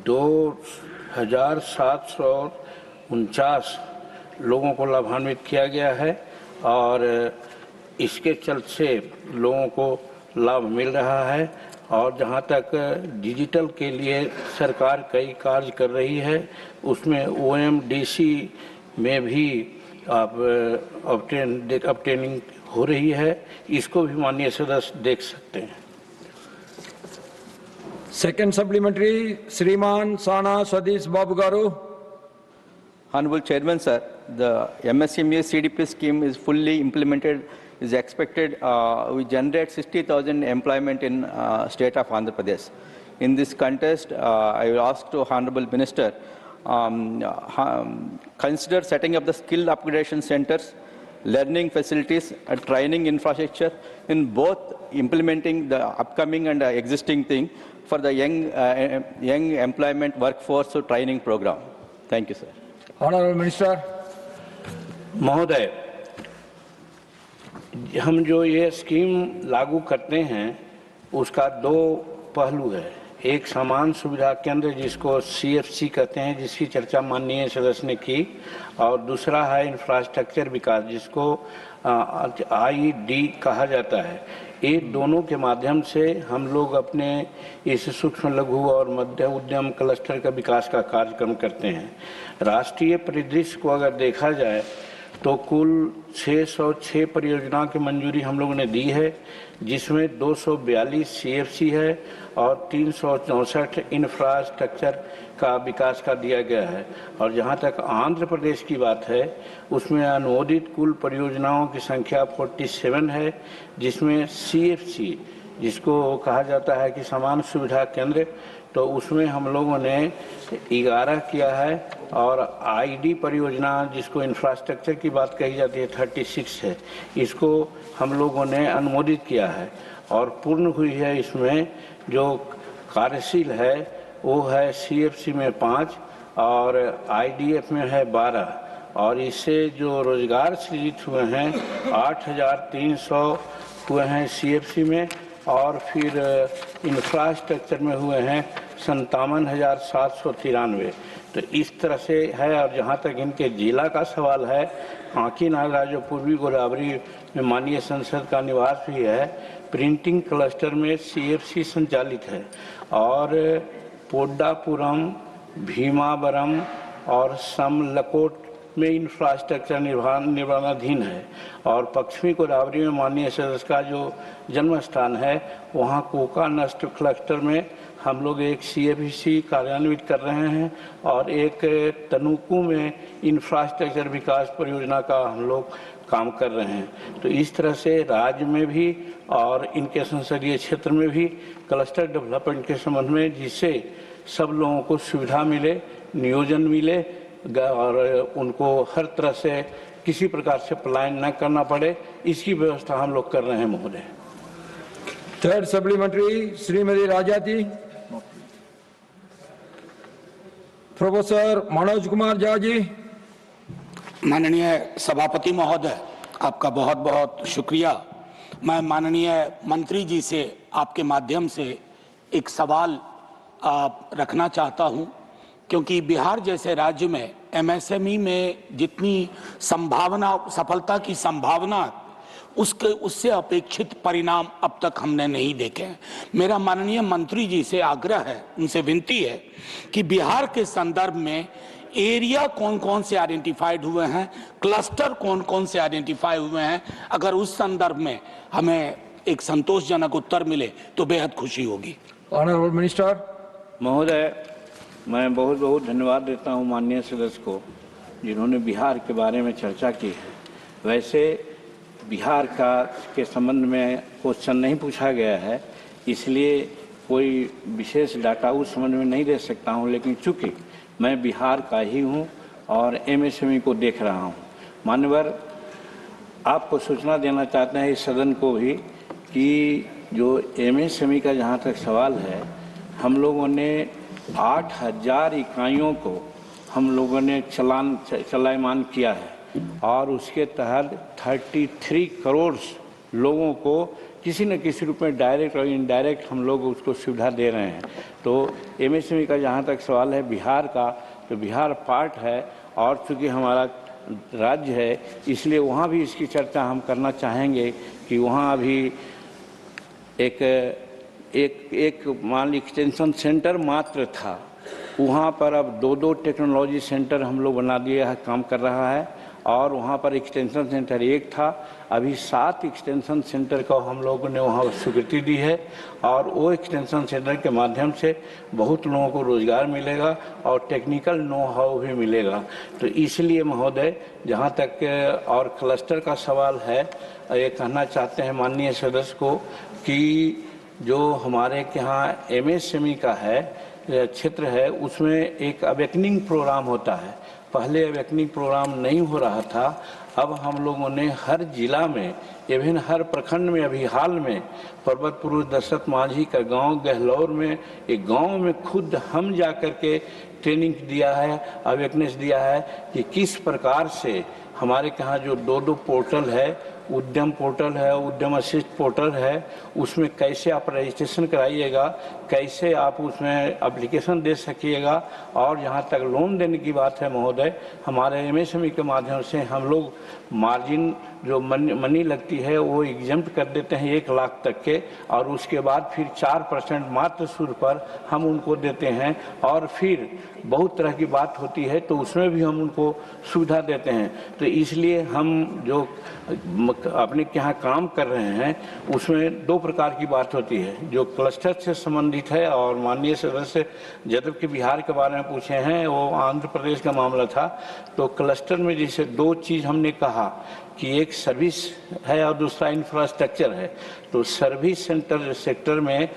2749 लोगों को लाभान्वित किया गया है, और इसके चलते लोगों को लाभ मिल रहा है। और जहाँ तक डिजिटल के लिए सरकार कई कार्य कर रही है, उसमें OMDC में भी आप अपटेनिंग हो रही है, इसको भी माननीय सदस्य देख सकते हैं। Second supplementary, Sriman Sana Sadish Babu Garu. Honorable Chairman, sir, the MSME CDP scheme is fully implemented, is expected, we generate 60,000 employment in state of Andhra Pradesh. In this contest, I will ask to Honorable Minister, consider setting up the skill upgradation centers, learning facilities, and training infrastructure in both implementing the upcoming and existing thing for the young employment workforce training program. Thank you, sir. Honorable Minister. महोदय, हम जो ये scheme लागू करते हैं उसका दो पहलू है। एक समान सुविधा केंद्र जिसको CFC कहते हैं, जिसकी चर्चा माननीय सदस्य ने की, और दूसरा है इंफ्रास्ट्रक्चर विकास जिसको IED कहा जाता है। ये दोनों के माध्यम से हम लोग अपने इस सूक्ष्म लघु और मध्य उद्यम क्लस्टर का विकास का कार्यक्रम करते हैं। राष्ट्रीय परिदृश्य को अगर देखा जाए तो कुल 606 परियोजनाओं की मंजूरी हम लोगों ने दी है, जिसमें 242 CFC है और 364 इंफ्रास्ट्रक्चर का विकास का दिया गया है। और जहां तक आंध्र प्रदेश की बात है, उसमें अनुमोदित कुल परियोजनाओं की संख्या 47 है, जिसमें CFC जिसको कहा जाता है कि समान सुविधा केंद्र, तो उसमें हम लोगों ने 11 किया है, और ID परियोजना जिसको इंफ्रास्ट्रक्चर की बात कही जाती है 36 है, इसको हम लोगों ने अनुमोदित किया है। और पूर्ण हुई है इसमें जो कार्यशील है वो है CFC में 5 और IDF में है 12, और इससे जो रोजगार सृजित हुए हैं 8,300 हुए हैं CFC में, और फिर इंफ्रास्ट्रक्चर में हुए हैं 57,793। तो इस तरह से है। और जहाँ तक इनके जिला का सवाल है, काकीनाडा जो पूर्वी गोदावरी में माननीय संसद का निवास भी है, प्रिंटिंग क्लस्टर में CFC संचालित है, और पोड्डापुरम, भीमावरम और समलकोट में इंफ्रास्ट्रक्चर निर्माणाधीन है। और पश्चिमी गोदावरी में माननीय सदस्य का जो जन्म स्थान है, वहाँ कोका नष्ट क्लस्टर में हम लोग एक CFC कार्यान्वित कर रहे हैं, और एक तनुकू में इंफ्रास्ट्रक्चर विकास परियोजना का हम लोग काम कर रहे हैं। तो इस तरह से राज्य में भी और इनके संसदीय क्षेत्र में भी क्लस्टर डेवलपमेंट के संबंध में, जिससे सब लोगों को सुविधा मिले, नियोजन मिले, और उनको हर तरह से किसी प्रकार से पलायन न करना पड़े, इसकी व्यवस्था हम लोग कर रहे हैं महोदय। Third supplementary, Shrimati Rajati. Professor Manoj Kumar Jha ji. माननीय सभापति महोदय, आपका बहुत बहुत शुक्रिया। मैं माननीय मंत्री जी से आपके माध्यम से एक सवाल रखना चाहता हूं, क्योंकि बिहार जैसे राज्य में MSME में जितनी संभावना, सफलता की संभावना, उससे अपेक्षित परिणाम अब तक हमने नहीं देखे हैं। मेरा माननीय मंत्री जी से आग्रह है, उनसे विनती है कि बिहार के संदर्भ में एरिया कौन कौन से आइडेंटिफाइड हुए हैं, क्लस्टर कौन कौन से आइडेंटिफाई हुए हैं, अगर उस संदर्भ में हमें एक संतोषजनक उत्तर मिले तो बेहद खुशी होगी। Honourable minister. महोदय, मैं बहुत बहुत धन्यवाद देता हूं माननीय सदस्य को, जिन्होंने बिहार के बारे में चर्चा की है। वैसे बिहार के संबंध में क्वेश्चन नहीं पूछा गया है, इसलिए कोई विशेष डाटा उस संबंध में नहीं दे सकता हूं, लेकिन चूंकि मैं बिहार का ही हूं और MSME को देख रहा हूं। मान्यवर, आपको सूचना देना चाहते हैं इस सदन को भी कि जो एमएसएमई का जहाँ तक सवाल है, हम लोगों ने 8,000 इकाइयों को हम लोगों ने चलायमान किया है और उसके तहत 33 करोड़ लोगों को किसी न किसी रूप में डायरेक्ट और इनडायरेक्ट हम लोग उसको सुविधा दे रहे हैं। तो एमएसएमई का जहाँ तक सवाल है बिहार का, तो बिहार पार्ट है और चूँकि हमारा राज्य है इसलिए वहाँ भी इसकी चर्चा हम करना चाहेंगे कि वहाँ अभी एक मान ली एक्सटेंशन सेंटर मात्र था, वहाँ पर अब 2 टेक्नोलॉजी सेंटर हम लोग बना दिए है, काम कर रहा है और वहाँ पर एक्सटेंशन सेंटर 1 था, अभी 7 एक्सटेंशन सेंटर को हम लोगों ने वहाँ स्वीकृति दी है और वो एक्सटेंशन सेंटर के माध्यम से बहुत लोगों को रोजगार मिलेगा और टेक्निकल नो हाउ भी मिलेगा। तो इसलिए महोदय जहाँ तक और क्लस्टर का सवाल है, ये कहना चाहते हैं माननीय सदस्य को कि जो हमारे यहाँ एमएसएमई का है क्षेत्र है उसमें एक अवेकनिंग प्रोग्राम होता है। पहले अवेकनिंग प्रोग्राम नहीं हो रहा था, अब हम लोगों ने हर जिला में इवन हर प्रखंड में अभी हाल में पर्वतपुर दशरथ मांझी का गांव गहलौर में एक गांव में खुद हम जा कर के ट्रेनिंग दिया है, अवेकनेस दिया है कि किस प्रकार से हमारे यहाँ जो 2 पोर्टल है, उद्यम पोर्टल है, उद्यम असिस्ट पोर्टल है, उसमें कैसे आप रजिस्ट्रेशन कराइएगा, कैसे आप उसमें एप्लीकेशन दे सकिएगा और जहाँ तक लोन देने की बात है महोदय, हमारे एमएसएमई के माध्यम से हम लोग मार्जिन जो मनी लगती है वो एग्जम्प्ट कर देते हैं 1 लाख तक के और उसके बाद फिर 4% मात्र शुल्क पर हम उनको देते हैं और फिर बहुत तरह की बात होती है तो उसमें भी हम उनको सुविधा देते हैं। तो इसलिए हम जो अपने यहाँ काम कर रहे हैं उसमें 2 प्रकार की बात होती है, जो क्लस्टर से संबंधित है और माननीय सदस्य जब कि बिहार के बारे में पूछे हैं वो आंध्र प्रदेश का मामला था। तो क्लस्टर में जैसे 2 चीज़ हमने कहा कि एक सर्विस है और दूसरा इंफ्रास्ट्रक्चर है। तो सर्विस सेक्टर में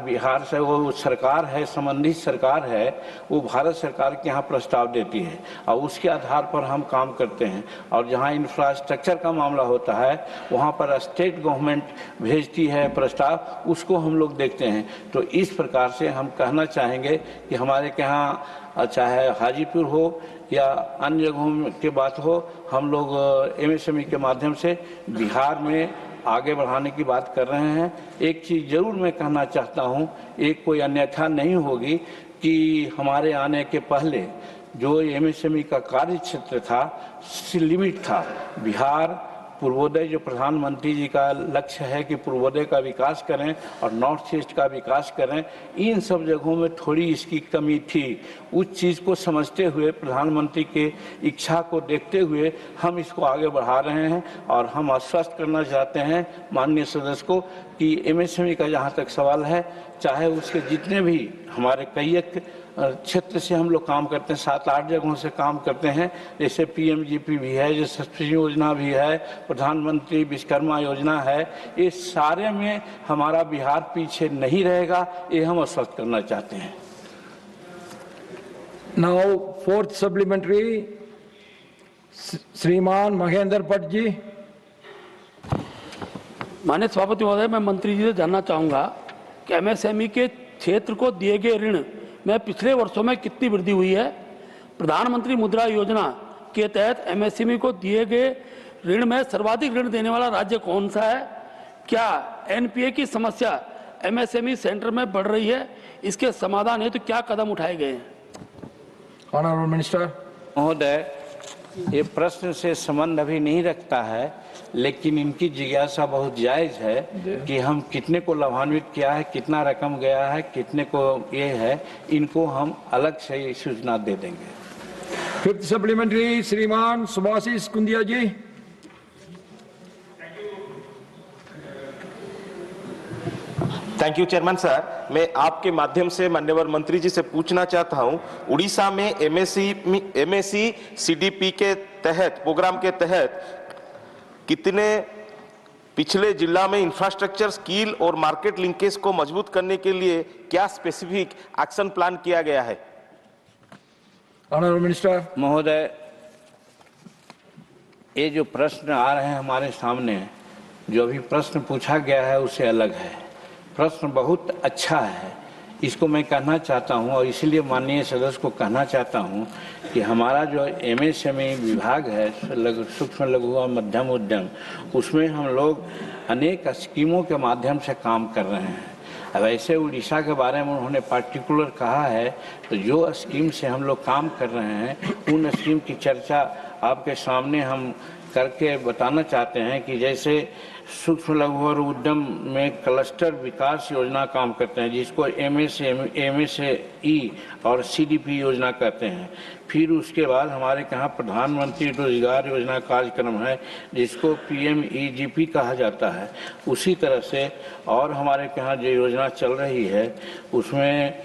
बिहार से वो सरकार है, संबंधित सरकार है, वो भारत सरकार के यहाँ प्रस्ताव देती है और उसके आधार पर हम काम करते हैं और जहाँ इंफ्रास्ट्रक्चर का मामला होता है वहाँ पर स्टेट गवर्नमेंट भेजती है प्रस्ताव, उसको हम लोग देखते हैं। तो इस प्रकार से हम कहना चाहेंगे कि हमारे यहाँ चाहे हाजीपुर हो या अन्य जगहों की बात हो, हम लोग एमएसएमई के माध्यम से बिहार में आगे बढ़ाने की बात कर रहे हैं। एक चीज़ जरूर मैं कहना चाहता हूँ, एक कोई अन्यथा नहीं होगी कि हमारे आने के पहले जो एमएसएमई का कार्य क्षेत्र था लिमिट था। बिहार पूर्वोदय जो प्रधानमंत्री जी का लक्ष्य है कि पूर्वोदय का विकास करें और नॉर्थ ईस्ट का विकास करें, इन सब जगहों में थोड़ी इसकी कमी थी। उस चीज़ को समझते हुए प्रधानमंत्री के इच्छा को देखते हुए हम इसको आगे बढ़ा रहे हैं और हम आश्वस्त करना चाहते हैं माननीय सदस्य को कि एमएसएमई का जहाँ तक सवाल है, चाहे उसके जितने भी हमारे कई क्षेत्र से हम लोग काम करते हैं, 7-8 जगहों से काम करते हैं, जैसे पीएमजीपी भी है, जैसे सब्सिडी योजना भी है, प्रधानमंत्री विश्वकर्मा योजना है, ये सारे में हमारा बिहार पीछे नहीं रहेगा, ये हम आश्वस्त करना चाहते हैं। नाउ 4th सप्लीमेंट्री श्रीमान महेंद्र भट्ट जी। माननीय सभापति महोदय, मैं मंत्री जी से जानना चाहूंगा कि एमएसएमई के क्षेत्र को दिए गए ऋण में पिछले वर्षों में कितनी वृद्धि हुई है। प्रधानमंत्री मुद्रा योजना के तहत एमएसएमई को दिए गए ऋण में सर्वाधिक ऋण देने वाला राज्य कौन सा है? क्या एनपीए की समस्या एमएसएमई सेंटर में बढ़ रही है? इसके समाधान हेतु क्या कदम उठाए गए हैं? ऑनरेबल मिनिस्टर महोदय, ये प्रश्न से संबंध अभी नहीं रखता है, लेकिन इनकी जिज्ञासा बहुत जायज है कि हम कितने को लाभान्वित किया है, कितना रकम गया है, कितने को ये है, इनको हम अलग से सूचना दे देंगे। 5th supplementary Shriman Subhashish Kundiya ji. Thank you chairman sir. मैं आपके माध्यम से माननीय मंत्री जी से पूछना चाहता हूं, उड़ीसा में एमएससी सीडीपी के तहत प्रोग्राम के तहत कितने पिछले जिला में इंफ्रास्ट्रक्चर स्किल और मार्केट लिंकेज को मजबूत करने के लिए क्या स्पेसिफिक एक्शन प्लान किया गया है? Honourable minister. महोदय, ये जो प्रश्न आ रहे हैं हमारे सामने, जो अभी प्रश्न पूछा गया है उससे अलग है। प्रश्न बहुत अच्छा है, इसको मैं कहना चाहता हूं और इसलिए माननीय सदस्य को कहना चाहता हूं कि हमारा जो MSME विभाग है, सूक्ष्म लघु और मध्यम उद्यम, उसमें हम लोग अनेक स्कीमों के माध्यम से काम कर रहे हैं। अब ऐसे उड़ीसा के बारे में उन्होंने पार्टिकुलर कहा है, तो जो स्कीम से हम लोग काम कर रहे हैं उन स्कीम की चर्चा आपके सामने हम करके बताना चाहते हैं कि जैसे सूक्ष्म लघु और उद्यम में क्लस्टर विकास योजना काम करते हैं, जिसको MSAE और CDP योजना कहते हैं। फिर उसके बाद हमारे यहाँ प्रधानमंत्री रोजगार योजना कार्यक्रम है, जिसको PMEGP कहा जाता है। उसी तरह से और हमारे यहाँ जो योजना चल रही है उसमें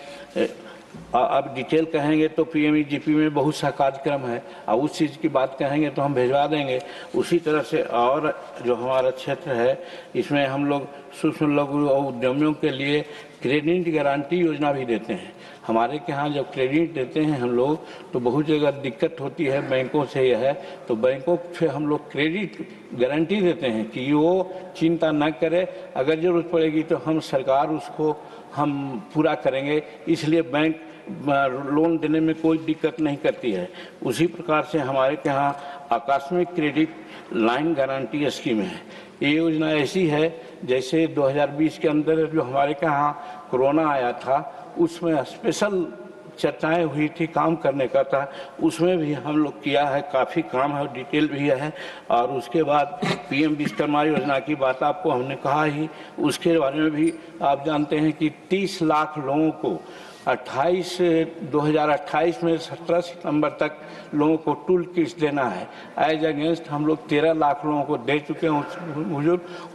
अब डिटेल कहेंगे तो PMEGP में बहुत सा कार्यक्रम है, और उस चीज़ की बात कहेंगे तो हम भिजवा देंगे। उसी तरह से और जो हमारा क्षेत्र है, इसमें हम लोग सूक्ष्म लघु और उद्यमियों के लिए क्रेडिट गारंटी योजना भी देते हैं। हमारे यहाँ जब क्रेडिट देते हैं हम लोग, तो बहुत जगह दिक्कत होती है बैंकों से, यह है तो बैंकों से हम लोग क्रेडिट गारंटी देते हैं कि वो चिंता न करे, अगर जरूरत पड़ेगी तो हम सरकार उसको हम पूरा करेंगे, इसलिए बैंक लोन देने में कोई दिक्कत नहीं करती है। उसी प्रकार से हमारे यहाँ आकस्मिक क्रेडिट लाइन गारंटी स्कीम है। ये योजना ऐसी है जैसे 2020 के अंदर जो हमारे यहाँ कोरोना आया था, उसमें स्पेशल चर्चाएं हुई थी, काम करने का था, उसमें भी हम लोग किया है, काफ़ी काम है, डिटेल भी है। और उसके बाद PM विश्वकर्मा योजना की बात आपको हमने कहा ही, उसके बारे में भी आप जानते हैं कि 30 लाख लोगों को 2028 में 17 सितंबर तक लोगों को टूल किट्स देना है। एज अगेंस्ट हम लोग 13 लाख लोगों को दे चुके हैं,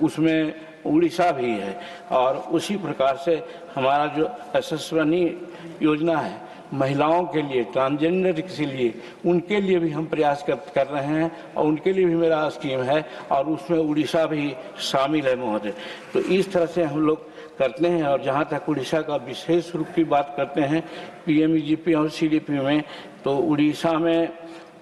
उसमें उड़ीसा भी है। और उसी प्रकार से हमारा जो यशस्विनी योजना है महिलाओं के लिए, ट्रांसजेंडर के लिए, उनके लिए भी हम प्रयास कर रहे हैं, और उनके लिए भी मेरा स्कीम है, और उसमें उड़ीसा भी शामिल है महोदय। तो इस तरह से हम लोग करते हैं। और जहाँ तक उड़ीसा का विशेष रूप की बात करते हैं PMEGP और CDP में, तो उड़ीसा में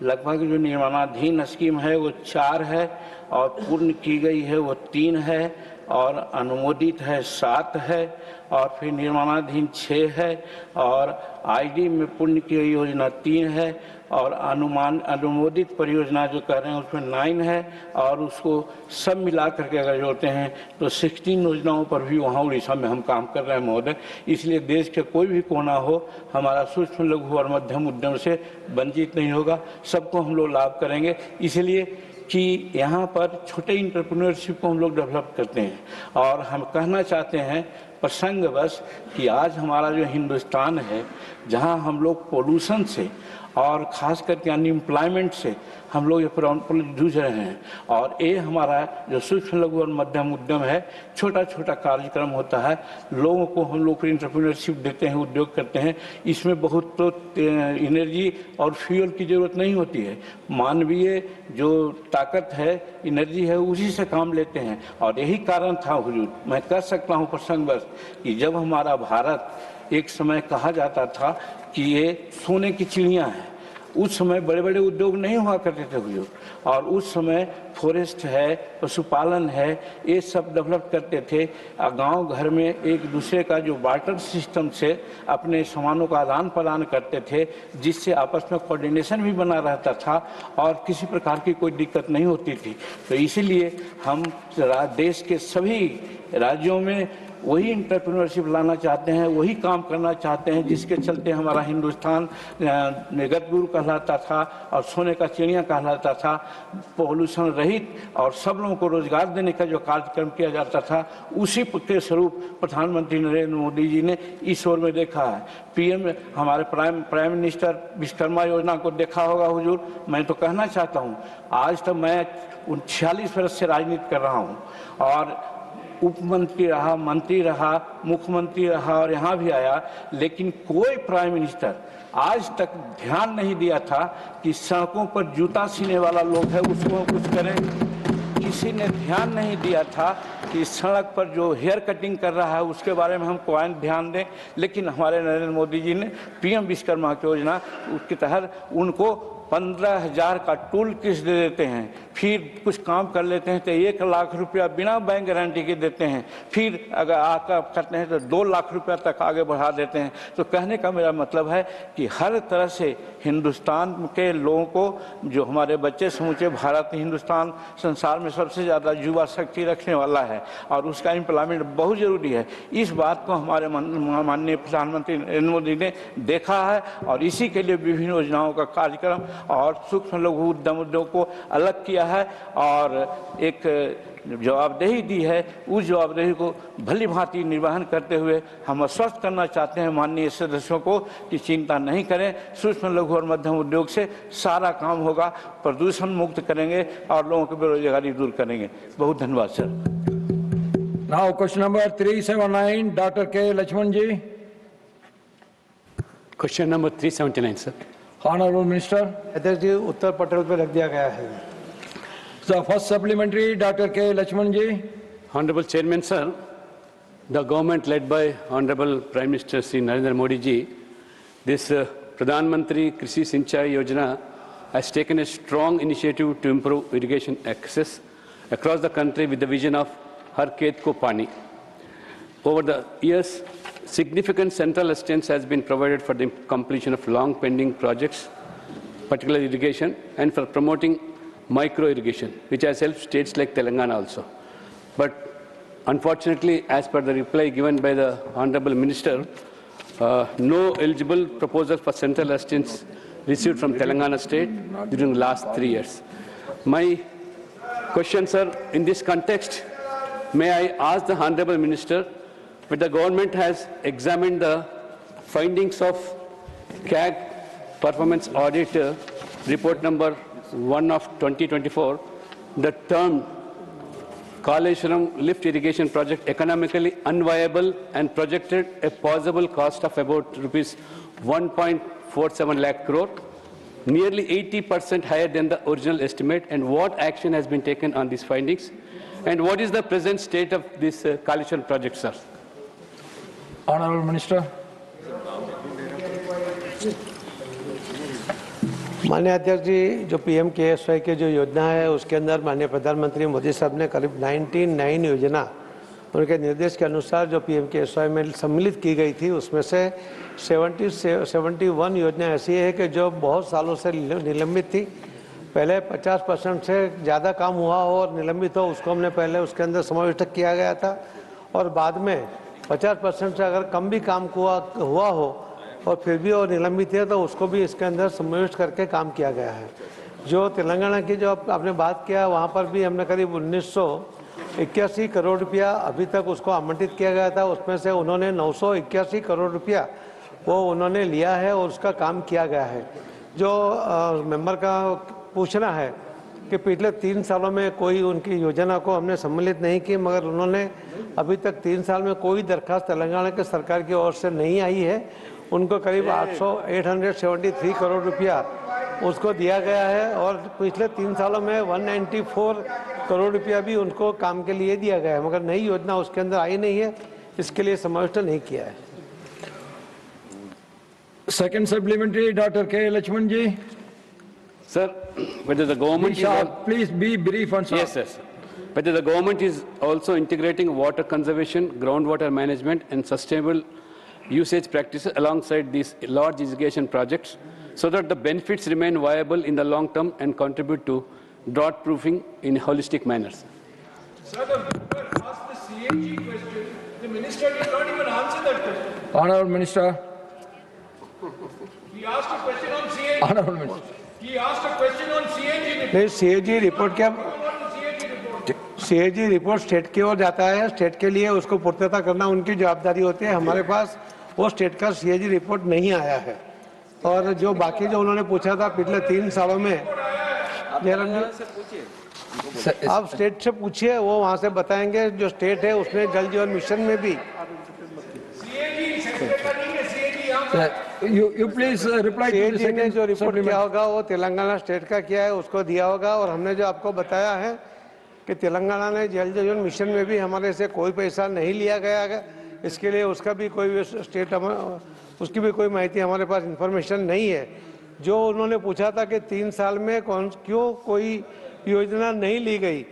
लगभग जो निर्माणाधीन स्कीम है वो 4 है, और पूर्ण की गई है वो 3 है, और अनुमोदित है 7 है, और फिर निर्माणाधीन 6 है, और ID में पूर्ण की गई योजना 3 है, और अनुमोदित परियोजना जो कह रहे हैं उसमें 9 है, और उसको सब मिला करके अगर जोड़ते हैं तो 16 योजनाओं पर भी वहाँ उड़ीसा में हम काम कर रहे हैं महोदय। इसलिए देश के कोई भी कोना हो, हमारा सूक्ष्म लघु और मध्यम उद्यम से वंचित नहीं होगा, सबको हम लोग लाभ करेंगे। इसलिए कि यहाँ पर छोटे इंटरप्रेन्योरशिप को हम लोग डेवलप करते हैं। और हम कहना चाहते हैं प्रसंगवश कि आज हमारा जो हिंदुस्तान है, जहाँ हम लोग पोल्यूशन से और ख़ास करके अनएम्प्लॉयमेंट से हम लोग ये जूझ रहे हैं, और ये हमारा जो सूक्ष्म लघु और मध्यम उद्यम है, छोटा छोटा कार्यक्रम होता है, लोगों को हम लोग एंटरप्रेन्योरशिप देते हैं, उद्योग करते हैं। इसमें बहुत तो एनर्जी और फ्यूल की ज़रूरत नहीं होती है, मानवीय जो ताकत है, एनर्जी है, उसी से काम लेते हैं। और यही कारण था हुजूर, मैं कह सकता हूँ प्रसंगवश, कि जब हमारा भारत एक समय कहा जाता था कि ये सोने की चिड़िया है, उस समय बड़े बड़े उद्योग नहीं हुआ करते थे हुजूर, और उस समय फॉरेस्ट है, पशुपालन है, ये सब डेवलप करते थे। गांव घर में एक दूसरे का जो बार्टर सिस्टम से अपने सामानों का आदान प्रदान करते थे, जिससे आपस में कोऑर्डिनेशन भी बना रहता था और किसी प्रकार की कोई दिक्कत नहीं होती थी। तो इसीलिए हम देश के सभी राज्यों में वही एंटरप्रेन्योरशिप लाना चाहते हैं, वही काम करना चाहते हैं, जिसके चलते हमारा हिंदुस्तान जगत गुरु कहलाता था और सोने का चिड़िया कहलाता था, पॉल्यूशन रहित, और सब लोगों को रोजगार देने का जो कार्यक्रम किया जाता था, उसी के स्वरूप प्रधानमंत्री नरेंद्र मोदी जी ने इस ओर में देखा है। PM हमारे प्राइम मिनिस्टर विश्वकर्मा योजना को देखा होगा हुजूर। मैं तो कहना चाहता हूँ, आज तक मैं 46 वर्ष से राजनीति कर रहा हूँ, और उप मंत्री रहा, मंत्री रहा, मुख्यमंत्री रहा, और यहाँ भी आया, लेकिन कोई प्राइम मिनिस्टर आज तक ध्यान नहीं दिया था कि सड़कों पर जूता सीने वाला लोग है उसको कुछ करें। किसी ने ध्यान नहीं दिया था कि सड़क पर जो हेयर कटिंग कर रहा है उसके बारे में हम क्यों ध्यान दें। लेकिन हमारे नरेंद्र मोदी जी ने PM विश्वकर्मा की योजना, उसके तहत उनको 15,000 का टूल किट दे देते हैं, फिर कुछ काम कर लेते हैं तो 1 लाख रुपया बिना बैंक गारंटी के देते हैं, फिर अगर आकर करते हैं तो 2 लाख रुपया तक आगे बढ़ा देते हैं। तो कहने का मेरा मतलब है कि हर तरह से हिंदुस्तान के लोगों को, जो हमारे बच्चे समूचे भारत हिंदुस्तान संसार में सबसे ज़्यादा युवा शक्ति रखने वाला है और उसका एम्प्लॉयमेंट बहुत ज़रूरी है। इस बात को हमारे माननीय प्रधानमंत्री नरेंद्र मोदी ने देखा है और इसी के लिए विभिन्न योजनाओं का कार्यक्रम और सूक्ष्म लघु उद्यम उद्योग को अलग किया है और एक जवाबदेही दी है। उस जवाबदेही को भली भांति निर्वहन करते हुए हम आश्वस्त करना चाहते हैं माननीय सदस्यों को कि चिंता नहीं करें, सूक्ष्म लघु और मध्यम उद्योग से सारा काम होगा, प्रदूषण मुक्त करेंगे और लोगों की बेरोजगारी दूर करेंगे। बहुत धन्यवाद sir. Now question number 379 doctor K Laxman ji. Question number 379 sir. Honourable minister. अध्यक्ष जी, उत्तर पटल पे रख दिया गया है। So first supplementary, Dr. K. Lachman ji. Honorable Chairman sir, the government led by Honorable Prime Minister Sri Narendra Modi ji, this Pradhan Mantri Krishi Sinchai Yojana has taken a strong initiative to improve irrigation access across the country with the vision of Har Khet Ko Pani. Over the years, significant central assistance has been provided for the completion of long pending projects, particularly irrigation, and for promoting micro irrigation, which has helped states like Telangana also. But unfortunately, as per the reply given by the Honorable Minister, no eligible proposal for central assistance received from Telangana state during the last 3 years. My question, sir, in this context, may I ask the Honorable Minister whether the government has examined the findings of CAG Performance Audit Report number 1 of 2024, the term Kaleshwaram lift irrigation project economically unviable and projected a possible cost of about rupees 1.47 lakh crore, nearly 80% higher than the original estimate, and what action has been taken on these findings, and what is the present state of this Kaleshwaram project, sir? Honorable Minister. माननीय अध्यक्ष जी, जो PMKSY की जो योजना है उसके अंदर माननीय प्रधानमंत्री मोदी साहब ने करीब 99 योजना उनके निर्देश के अनुसार जो PMKSY में सम्मिलित की गई थी, उसमें से 71 योजना ऐसी है कि जो बहुत सालों से निलंबित थी। पहले 50% से ज़्यादा काम हुआ हो और निलंबित हो, उसको हमने पहले उसके अंदर समाविष्ट किया गया था, और बाद में 50% से अगर कम भी काम हुआ हो और फिर भी वो निलंबित है तो उसको भी इसके अंदर समाविष्ट करके काम किया गया है। जो तेलंगाना की जो आपने बात किया, वहाँ पर भी हमने करीब 1981 करोड़ रुपया अभी तक उसको आवंटित किया गया था। उसमें से उन्होंने 981 करोड़ रुपया वो उन्होंने लिया है और उसका काम किया गया है। जो मेंबर का पूछना है कि पिछले 3 सालों में कोई उनकी योजना को हमने सम्मिलित नहीं की, मगर उन्होंने अभी तक 3 साल में कोई दरखास्त तेलंगाना के सरकार की ओर से नहीं आई है। उनको करीब 873 करोड़ रुपया उसको दिया गया है और पिछले 3 सालों में 194 करोड़ रुपया भी उनको काम के लिए दिया गया है, मगर नई योजना उसके अंदर आई नहीं है, इसके लिए समाविष्ट नहीं किया है। Second supplementary, Dr. K. Lachman ji. Sir, whether the government please be brief and short. Yes, yes. Whether the government is also integrating water conservation, groundwater management, and sustainable usage practices alongside these large irrigation projects, so that the benefits remain viable in the long term and contribute to drought proofing in holistic manners. Sir, the member asked the CAG question. The minister did not even answer that question. Honorable Minister. He asked a question on CAG. Honorable Minister. He asked a question on CAG report. नहीं, CAG report क्या, CAG report state की ओर जाता है, state के लिए उसको पूर्तता करना उनकी जवाबदारी होती है। हमारे पास वो स्टेट का CAG रिपोर्ट नहीं आया है। और जो बाकी जो उन्होंने पूछा था पिछले 3 सालों में, आप स्टेट से पूछिए, वो वहाँ से बताएंगे। जो स्टेट है उसने जल जीवन मिशन में भी You please reply to the second जो रिपोर्ट किया होगा वो तेलंगाना स्टेट का किया है, उसको दिया होगा। और हमने जो आपको बताया है कि तेलंगाना ने जल जीवन मिशन में भी हमारे से कोई पैसा नहीं लिया गया है, इसके लिए उसका भी कोई स्टेट उसकी भी कोई माहिती हमारे पास इंफॉर्मेशन नहीं है। जो उन्होंने पूछा था कि 3 साल में क्यों कोई योजना नहीं ली गई,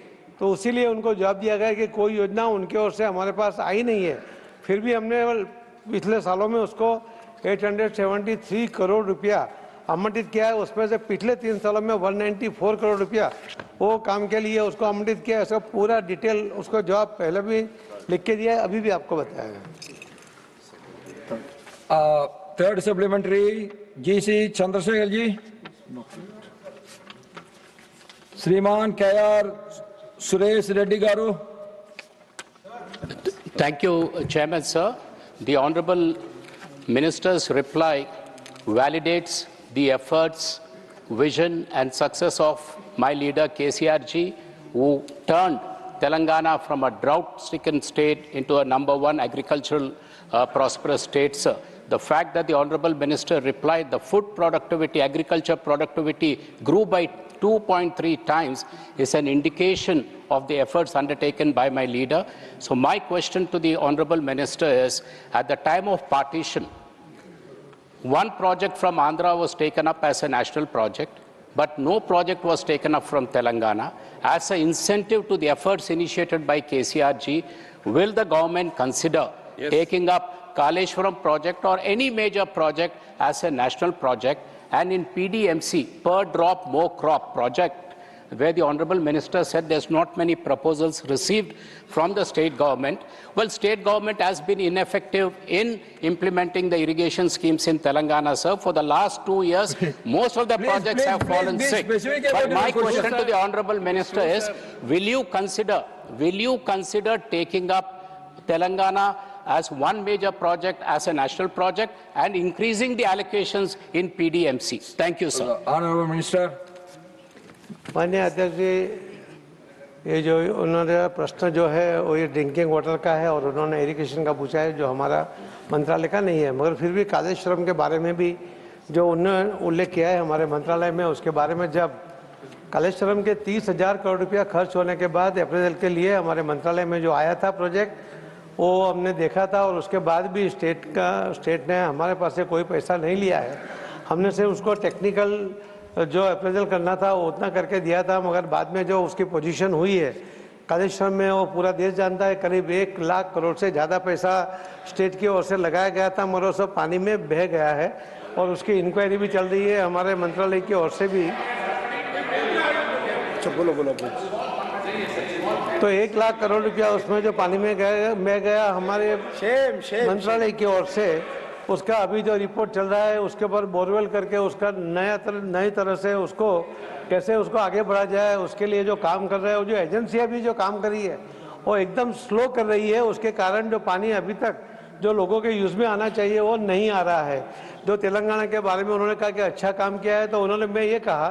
तो उसीलिए उनको जवाब दिया गया कि कोई योजना उनकी ओर से हमारे पास आई नहीं है। फिर भी हमने पिछले सालों में उसको 873 करोड़ रुपया आवंटित किया है। उसमें से पिछले 3 सालों में 194 करोड़ रुपया वो काम के लिए उसको आवंटित किया है। इसका पूरा डिटेल उसको जवाब पहले भी लिख के दिया है, अभी भी आपको बताया है। Third supplementary GC Chandrashekhar ji. श्रीमान KR Suresh Reddy garu. Thank you, Chairman, sir. The Honorable Minister's reply validates the efforts, vision and success of my leader KCRG, who turned Telangana from a drought-stricken state into a #1 agricultural prosperous state, sir. The fact that the Honorable Minister replied the food productivity, agriculture productivity grew by 2.3 times is an indication of the efforts undertaken by my leader. So my question to the Honorable Minister is, at the time of partition, one project from Andhra was taken up as a national project, but no project was taken up from Telangana. As an incentive to the efforts initiated by KCRG, will the government consider taking up Kaleshwaram project or any major project as a national project? And in PDMC, per drop, more crop project, where the Honorable Minister said there's not many proposals received from the state government. Well, state government has been ineffective in implementing the irrigation schemes in Telangana, sir. For the last 2 years, most of the projects have fallen sick. But my question to the Honorable Minister is, will you consider taking up Telangana as one major project, as a national project, and increasing the allocations in PDMC? Thank you, sir. Honorable Minister. माननीय अध्यक्ष जी, ये जो उन्होंने प्रश्न जो है वो ये ड्रिंकिंग वाटर का है और उन्होंने इरिगेशन का पूछा है, जो हमारा मंत्रालय का नहीं है, मगर फिर भी कालेश्वरम के बारे में भी जो उन्होंने उल्लेख किया है हमारे मंत्रालय में, उसके बारे में जब कालेश्वरम के 30,000 करोड़ रुपया खर्च होने के बाद अप्रैल के लिए हमारे मंत्रालय में जो आया था प्रोजेक्ट, वो हमने देखा था और उसके बाद भी स्टेट ने हमारे पास से कोई पैसा नहीं लिया है। हमने से उसको टेक्निकल जो अप्रेजल करना था वो उतना करके दिया था, मगर बाद में जो उसकी पोजीशन हुई है कालेश्वरम में, वो पूरा देश जानता है, करीब 1 लाख करोड़ से ज़्यादा पैसा स्टेट की ओर से लगाया गया था, मगर वो सब पानी में बह गया है और उसकी इंक्वायरी भी चल रही है हमारे मंत्रालय की ओर से भी। तो 1 लाख करोड़ रुपया उसमें जो पानी में गया हमारे मंत्रालय की ओर से, उसका अभी जो रिपोर्ट चल रहा है उसके ऊपर बोरवेल करके उसका नई तरह से उसको कैसे उसको आगे बढ़ा जाए, उसके लिए जो काम कर रहे हैं, वो जो एजेंसियां भी जो काम कर रही है वो एकदम स्लो कर रही है। उसके कारण जो पानी अभी तक जो लोगों के यूज़ में आना चाहिए वो नहीं आ रहा है। जो तेलंगाना के बारे में उन्होंने कहा कि अच्छा काम किया है, तो उन्होंने मैं ये कहा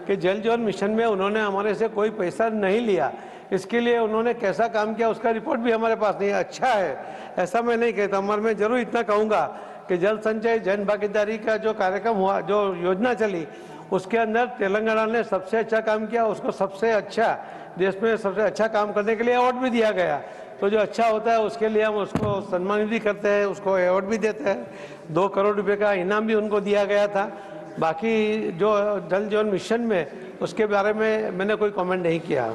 कि जल जीवन मिशन में उन्होंने हमारे से कोई पैसा नहीं लिया, इसके लिए उन्होंने कैसा काम किया उसका रिपोर्ट भी हमारे पास नहीं है। अच्छा है, ऐसा मैं नहीं कहता, मगर मैं जरूर इतना कहूँगा कि जल संचय जन भागीदारी का जो कार्यक्रम हुआ, जो योजना चली, उसके अंदर तेलंगाना ने सबसे अच्छा काम किया, उसको सबसे अच्छा देश में सबसे अच्छा काम करने के लिए अवार्ड भी दिया गया। तो जो अच्छा होता है उसके लिए हम उसको सम्मानित भी करते हैं, उसको अवार्ड भी देते हैं। 2 करोड़ रुपए का इनाम भी उनको दिया गया था। बाकी जो जल जीवन मिशन में उसके बारे में मैंने कोई कमेंट नहीं किया।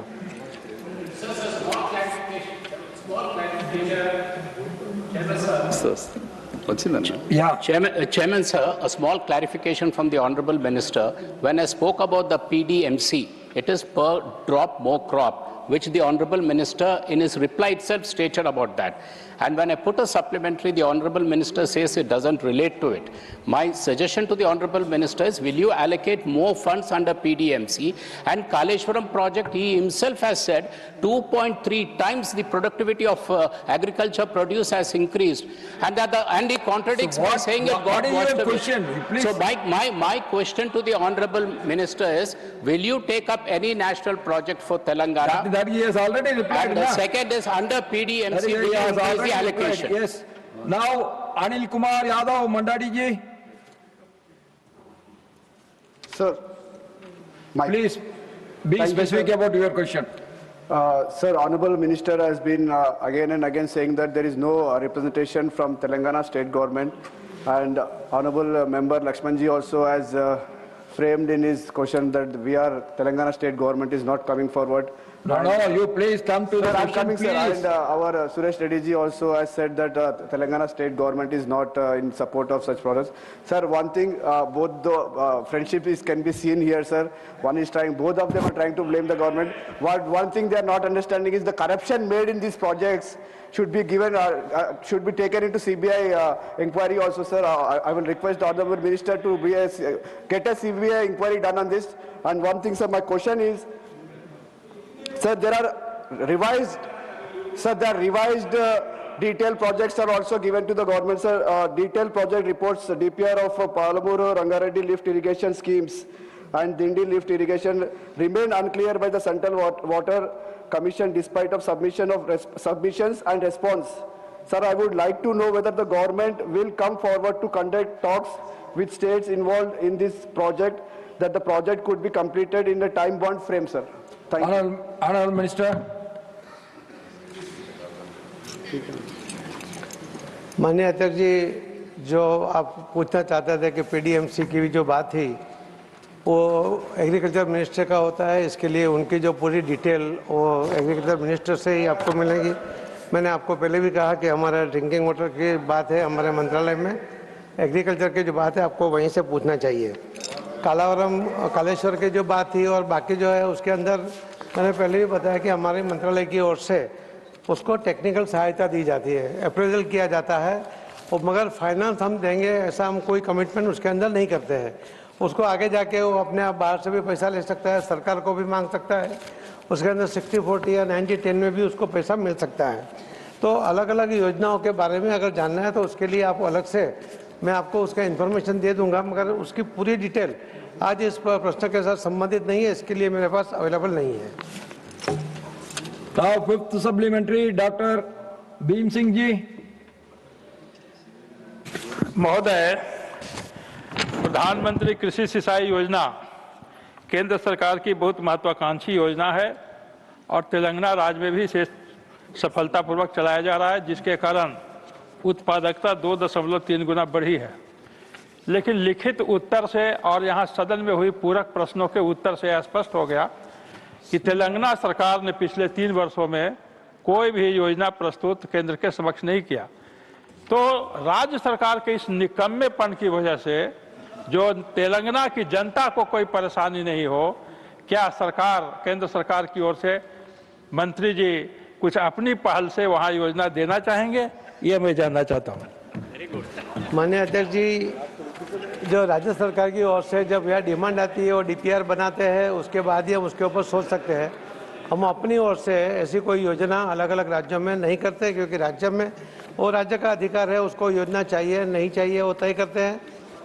Chairman, sir, a small clarification from the Honorable Minister. When I spoke about the PDMC, it is per drop more crop, which the Honorable Minister in his reply itself stated about that. And when I put a supplementary, the Honorable Minister says it doesn't relate to it. My suggestion to the Honorable Minister is, will you allocate more funds under PDMC? And Kaleshwaram project, he himself has said 2.3 times the productivity of agriculture produce has increased. And he contradicts by saying it got washed away. So my question to the Honorable Minister is, will you take up any national project for Telangana? That he has already replied. And the second is, under PDMC, will you increase the allocation? Yes. Now, Anil Kumar Yadav, Mandadi ji. Sir, please be specific about your question. Sir, Honorable Minister has been again and again saying that there is no representation from Telangana state government, and Honorable Member Lakshmanji also has framed in his question that Telangana state government is not coming forward. No, no, you please come to the Sir, I'm question, coming, sir. please. And our Suresh Reddy ji also has said that Telangana state government is not in support of such projects. Sir, one thing, both the friendships can be seen here, sir. One is trying, both of them are trying to blame the government. One thing they are not understanding is the corruption made in these projects should be given, should be taken into CBI inquiry also, sir. I will request the Honorable Minister to get a CBI inquiry done on this. And one thing, sir, my question is, sir, there are revised detailed projects are also given to the government, sir. Detailed project reports, DPR of Palamuru, Rangareddy lift irrigation schemes and Dindi lift irrigation remain unclear by the Central Water Commission despite of submissions and response. Sir, I would like to know whether the government will come forward to conduct talks with states involved in this project, that the project could be completed in a time-bound frame, sir. Thank you. Honorable Minister. माननीय अध्यक्ष जी, जो आप पूछना चाहते थे कि PDMC की भी जो बात थी वो एग्रीकल्चर मिनिस्टर का होता है, इसके लिए उनकी जो पूरी डिटेल वो एग्रीकल्चर मिनिस्टर से ही आपको मिलेगी। मैंने आपको पहले भी कहा कि हमारा ड्रिंकिंग वाटर की बात है हमारे मंत्रालय में, एग्रीकल्चर की जो बात है आपको वहीं से पूछना चाहिए। कालेश्वर की जो बात थी और बाकी जो है उसके अंदर मैंने पहले भी बताया कि हमारे मंत्रालय की ओर से उसको टेक्निकल सहायता दी जाती है, अप्रेजल किया जाता है, और मगर फाइनेंस हम देंगे ऐसा हम कोई कमिटमेंट उसके अंदर नहीं करते हैं। उसको आगे जाके वो अपने आप बाहर से भी पैसा ले सकता है, सरकार को भी मांग सकता है, उसके अंदर 60-40 या 90-10 में भी उसको पैसा मिल सकता है। तो अलग अलग योजनाओं के बारे में अगर जानना है तो उसके लिए आप अलग से मैं आपको उसका इन्फॉर्मेशन दे दूंगा, मगर उसकी पूरी डिटेल आज इस प्रश्न के साथ संबंधित नहीं है, इसके लिए मेरे पास अवेलेबल नहीं है। Now, fifth supplementary, Dr. Bhim Singh जी। महोदय, प्रधानमंत्री कृषि सिंचाई योजना केंद्र सरकार की बहुत महत्वाकांक्षी योजना है और तेलंगाना राज्य में भी इसे सफलतापूर्वक चलाया जा रहा है, जिसके कारण उत्पादकता 2.3 गुना बढ़ी है। लेकिन लिखित उत्तर से और यहाँ सदन में हुई पूरक प्रश्नों के उत्तर से स्पष्ट हो गया कि तेलंगाना सरकार ने पिछले 3 वर्षों में कोई भी योजना प्रस्तुत केंद्र के समक्ष नहीं किया। तो राज्य सरकार के इस निकम्मेपन की वजह से जो तेलंगाना की जनता को कोई परेशानी नहीं हो, क्या सरकार, केंद्र सरकार की ओर से मंत्री जी कुछ अपनी पहल से वहां योजना देना चाहेंगे, ये मैं जानना चाहता हूँ। माननीय अध्यक्ष जी, जो राज्य सरकार की ओर से जब यह डिमांड आती है वो डीपीआर बनाते हैं, उसके बाद ही हम उसके ऊपर सोच सकते हैं। हम अपनी ओर से ऐसी कोई योजना अलग अलग राज्यों में नहीं करते, क्योंकि राज्य में वो राज्य का अधिकार है, उसको योजना चाहिए नहीं चाहिए वो तय करते हैं।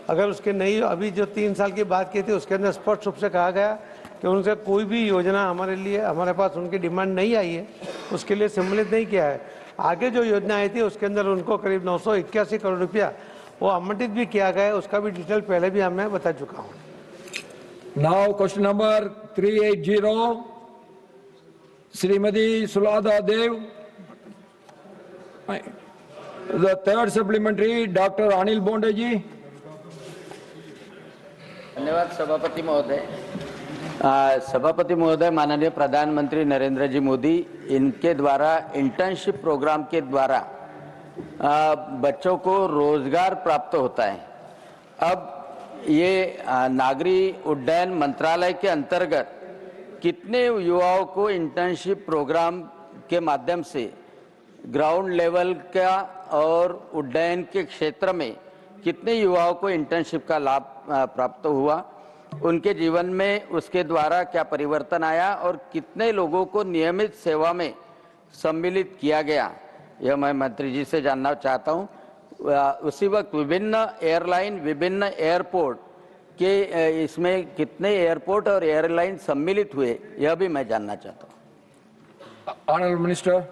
अगर उसके नहीं, अभी जो 3 साल की बात की थी उसके अंदर स्पष्ट रूप से कहा गया कि उनसे कोई भी योजना हमारे पास उनकी डिमांड नहीं आई है, उसके लिए सम्मिलित नहीं किया है। आगे जो योजना आई थी उसके अंदर उनको करीब 981 करोड़ रुपया वो आवंटित भी किया गया है, उसका भी डिटेल पहले भी मैं बता चुका हूँ। Now question number 380, Srimati Sulada Dev. The third supplementary, Dr. Anil Bonde ji. धन्यवाद सभापति महोदय। सभापति महोदय, माननीय प्रधानमंत्री नरेंद्र जी मोदी, इनके द्वारा इंटर्नशिप प्रोग्राम के द्वारा बच्चों को रोजगार प्राप्त होता है। अब ये नागरिक उड्डयन मंत्रालय के अंतर्गत कितने युवाओं को इंटर्नशिप प्रोग्राम के माध्यम से ग्राउंड लेवल का और उड्डयन के क्षेत्र में कितने युवाओं को इंटर्नशिप का लाभ प्राप्त हुआ, उनके जीवन में उसके द्वारा क्या परिवर्तन आया और कितने लोगों को नियमित सेवा में सम्मिलित किया गया, यह मैं मंत्री जी से जानना चाहता हूं। उसी वक्त विभिन्न एयरलाइन, विभिन्न एयरपोर्ट के इसमें कितने एयरपोर्ट और एयरलाइन सम्मिलित हुए, यह भी मैं जानना चाहता हूं। Honorable Minister.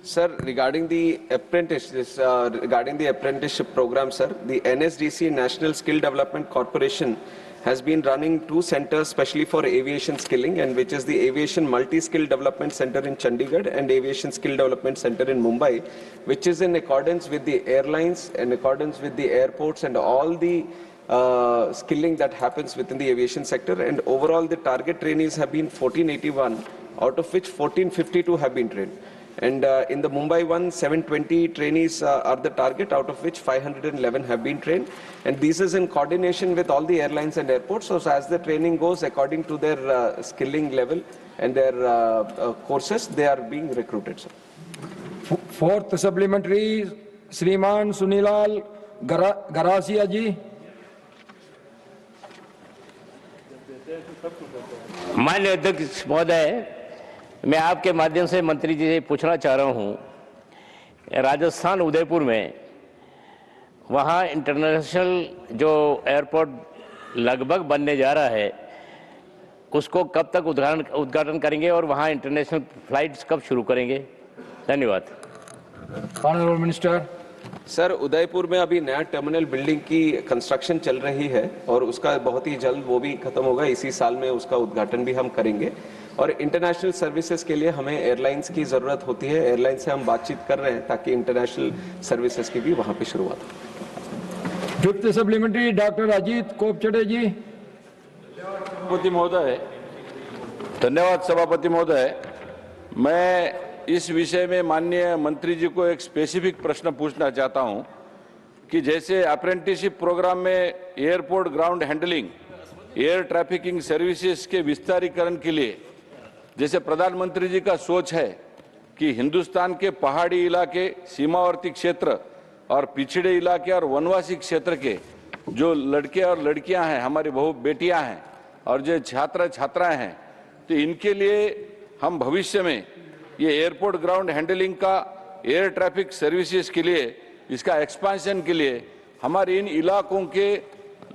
Sir, regarding the apprenticeship program, sir, the NSDC, National Skill Development Corporation, has been running 2 centers specially for aviation skilling, and which is the Aviation Multi-Skill Development Center in Chandigarh and Aviation Skill Development Center in Mumbai, which is in accordance with the airlines, in accordance with the airports and all the skilling that happens within the aviation sector, and overall the target trainees have been 1481, out of which 1452 have been trained. And in the Mumbai one, 720 trainees are the target, out of which 511 have been trained. And this is in coordination with all the airlines and airports. So as the training goes according to their skilling level and their courses, they are being recruited. Sir. Fourth supplementary, Shriman Sunilal Garasia ji. माननीय अध्यक्ष महोदय, मैं आपके माध्यम से मंत्री जी से पूछना चाह रहा हूं, राजस्थान उदयपुर में वहां इंटरनेशनल जो एयरपोर्ट लगभग बनने जा रहा है, उसको कब तक उद्घाटन करेंगे और वहां इंटरनेशनल फ्लाइट्स कब शुरू करेंगे? धन्यवाद। Honourable minister. सर, उदयपुर में अभी नया टर्मिनल बिल्डिंग की कंस्ट्रक्शन चल रही है और उसका बहुत ही जल्द वो भी खत्म होगा। इसी साल में उसका उद्घाटन भी हम करेंगे। और इंटरनेशनल सर्विसेज के लिए हमें एयरलाइंस की जरूरत होती है। एयरलाइंस से हम बातचीत कर रहे हैं ताकि इंटरनेशनल सर्विसेज की भी वहां पे शुरुआत हो। फिफ्थ सप्लीमेंट्री, डॉक्टर अजीत कोपचड़े जी। सभापति महोदय, धन्यवाद सभापति महोदय। मैं इस विषय में माननीय मंत्री जी को एक स्पेसिफिक प्रश्न पूछना चाहता हूं कि जैसे अप्रेंटिसशिप प्रोग्राम में airport ground handling, air trafficking services के विस्तारीकरण के लिए जैसे प्रधानमंत्री जी का सोच है कि हिंदुस्तान के पहाड़ी इलाके, सीमावर्ती क्षेत्र और पिछड़े इलाके और वनवासी क्षेत्र के जो लड़के और लड़कियां हैं, हमारी बहु बेटियां हैं और जो छात्र छात्राएं हैं, तो इनके लिए हम भविष्य में ये एयरपोर्ट ग्राउंड हैंडलिंग का एयर ट्रैफिक सर्विसेज के लिए, इसका एक्सपेंशन के लिए हमारे इन इलाकों के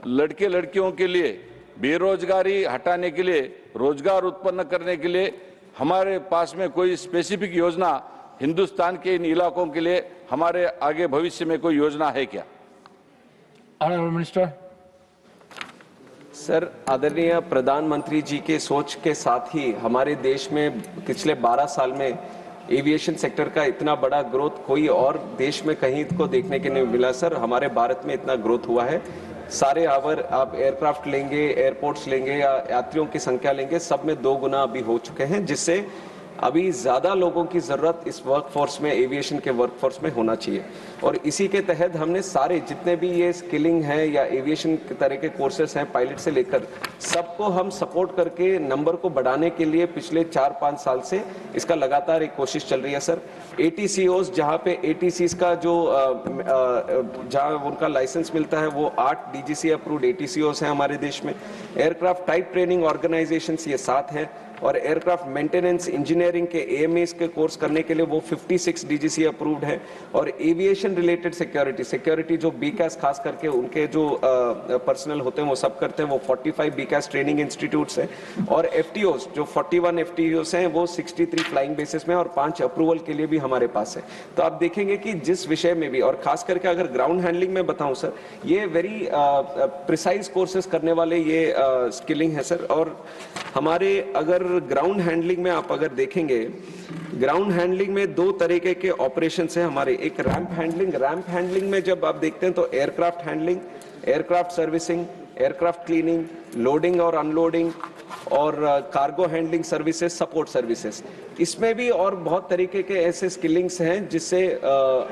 लड़के लड़कियों के लिए बेरोजगारी हटाने के लिए, रोजगार उत्पन्न करने के लिए हमारे पास में कोई स्पेसिफिक योजना हिंदुस्तान के इन इलाकों के लिए हमारे आगे भविष्य में कोई योजना है क्या? Honourable minister. सर, आदरणीय प्रधानमंत्री जी के सोच के साथ ही हमारे देश में पिछले 12 साल में एविएशन सेक्टर का इतना बड़ा ग्रोथ कोई और देश में कहीं को देखने के नहीं मिला। सर, हमारे भारत में इतना ग्रोथ हुआ है। सारे आवर आप एयरक्राफ्ट लेंगे, एयरपोर्ट्स लेंगे या यात्रियों की संख्या लेंगे, सब में 2 गुना अभी हो चुके हैं, जिससे अभी ज्यादा लोगों की जरूरत इस वर्कफोर्स में, एविएशन के वर्कफोर्स में होना चाहिए। और इसी के तहत हमने सारे जितने भी ये स्किलिंग है या एविएशन के तरह के कोर्सेस हैं, पायलट से लेकर सबको हम सपोर्ट करके नंबर को बढ़ाने के लिए पिछले 4-5 साल से इसका लगातार एक कोशिश चल रही है। सर, ATCOs जहाँ पे ATCs का जो जहाँ उनका लाइसेंस मिलता है वो 8 DGC अप्रूव्ड ATCOs हैं हमारे देश में। एयरक्राफ्ट टाइप ट्रेनिंग ऑर्गेनाइजेशंस ये 7 हैं और एयरक्राफ्ट मेंटेनेंस इंजीनियरिंग के AMAs के कोर्स करने के लिए वो 56 DGC अप्रूव्ड है। और एविएशन रिलेटेड सिक्योरिटी जो BCAS खास करके उनके जो पर्सनल होते हैं वो सब करते हैं, वो 45 BCAS ट्रेनिंग इंस्टीट्यूट्स हैं। और FTOs जो 41 FTOs हैं वो 63 फ्लाइंग बेसिस में और 5 अप्रूवल के लिए भी हमारे पास है। तो आप देखेंगे कि जिस विषय में भी, और खास करके अगर ग्राउंड हैंडलिंग में बताऊं सर, ये वेरी प्रिसाइज कोर्सेज करने वाले ये स्किलिंग है सर। और हमारे अगर ग्राउंड हैंडलिंग में आप अगर देखेंगे, ग्राउंड हैंडलिंग में 2 तरीके के ऑपरेशंस हैं हमारे। एक रैंप हैंडलिंग में जब आप देखते हैं तो aircraft handling, aircraft servicing, aircraft cleaning, loading और अनलोडिंग और cargo handling services, support services, इसमें भी और बहुत तरीके के ऐसे स्किलिंग्स हैं जिससे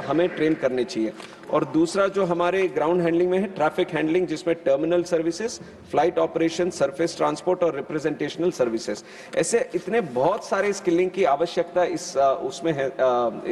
हमें ट्रेन करने चाहिए। और दूसरा जो हमारे ग्राउंड हैंडलिंग में है ट्रैफिक हैंडलिंग, जिसमें terminal services, flight operation, surface transport और रिप्रेजेंटेशनल सर्विसेज, ऐसे इतने बहुत सारे स्किलिंग की आवश्यकता इस उसमें है,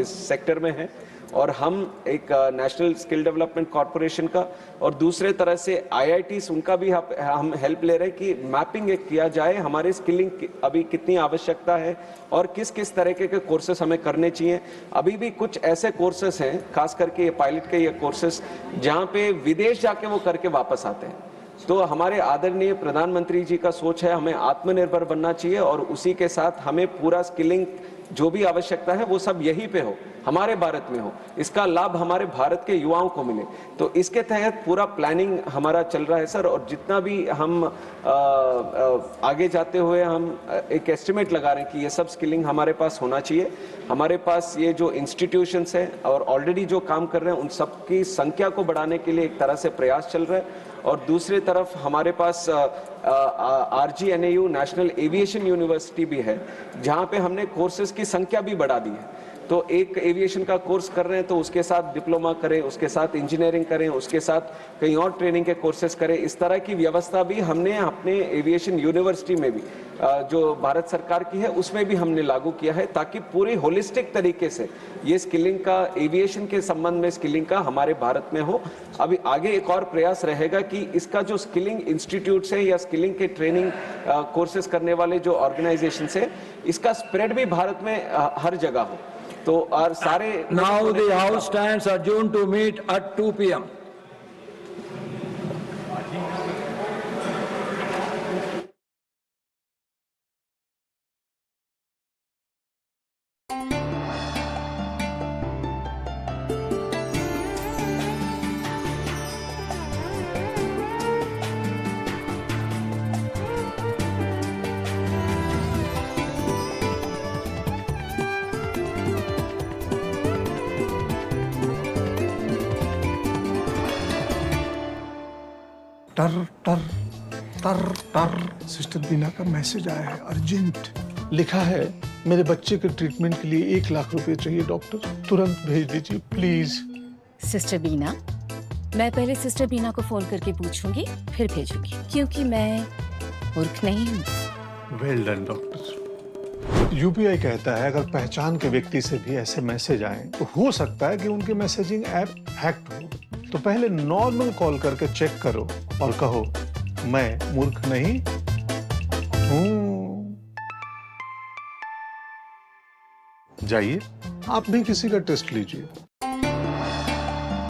इस सेक्टर में है। और हम एक नेशनल स्किल डेवलपमेंट कॉर्पोरेशन का और दूसरे तरह से IITs उनका भी हम हेल्प ले रहे हैं कि मैपिंग एक किया जाए हमारे स्किलिंग अभी कितनी आवश्यकता है और किस किस तरीके के कोर्सेस हमें करने चाहिए। अभी भी कुछ ऐसे कोर्सेस हैं, खास करके ये पायलट के ये कोर्सेस, जहाँ पे विदेश जाके वो करके वापस आते हैं। तो हमारे आदरणीय प्रधानमंत्री जी का सोच है हमें आत्मनिर्भर बनना चाहिए और उसी के साथ हमें पूरा स्किलिंग जो भी आवश्यकता है वो सब यहीं पे हो, हमारे भारत में हो, इसका लाभ हमारे भारत के युवाओं को मिले। तो इसके तहत पूरा प्लानिंग हमारा चल रहा है सर। और जितना भी हम आगे जाते हुए हम एक एस्टिमेट लगा रहे हैं कि ये सब स्किलिंग हमारे पास होना चाहिए। हमारे पास ये जो इंस्टीट्यूशंस हैं और ऑलरेडी जो काम कर रहे हैं उन सब की संख्या को बढ़ाने के लिए एक तरह से प्रयास चल रहा है। और दूसरी तरफ हमारे पास RGNAU नेशनल एविएशन यूनिवर्सिटी भी है, जहां पे हमने कोर्सेज की संख्या भी बढ़ा दी है। तो एक एविएशन का कोर्स कर रहे हैं तो उसके साथ डिप्लोमा करें, उसके साथ इंजीनियरिंग करें, उसके साथ कहीं और ट्रेनिंग के कोर्सेज करें। इस तरह की व्यवस्था भी हमने अपने एविएशन यूनिवर्सिटी में भी जो भारत सरकार की है उसमें भी हमने लागू किया है, ताकि पूरी होलिस्टिक तरीके से ये स्किलिंग का, एविएशन के संबंध में स्किलिंग का हमारे भारत में हो। अभी आगे एक और प्रयास रहेगा कि इसका जो स्किलिंग इंस्टीट्यूट्स है या स्किलिंग के ट्रेनिंग कोर्सेज करने वाले जो ऑर्गेनाइजेशन है, इसका स्प्रेड भी भारत में हर जगह हो। तो और सारे Now the House stands adjourned to meet at 2 p.m. टर टर टर टर सिस्टर बीना का मैसेज आया है, अर्जेंट। लिखा है, मेरे बच्चे के ट्रीटमेंट के लिए 1 लाख रुपए चाहिए डॉक्टर, तुरंत भेज दीजिए प्लीज। सिस्टर बीना, मैं पहले सिस्टर बीना को फोन करके पूछूंगी फिर भेजूंगी, क्योंकि मैं मूर्ख नहीं हूँ। Well done doctor. यूपीआई कहता है अगर पहचान के व्यक्ति से भी ऐसे मैसेज आए तो हो सकता है कि उनके मैसेजिंग ऐप हैक्ड हो। तो पहले नॉर्मल कॉल करके चेक करो और कहो मैं मूर्ख नहीं हूं। जाइए आप भी किसी का टेस्ट लीजिए।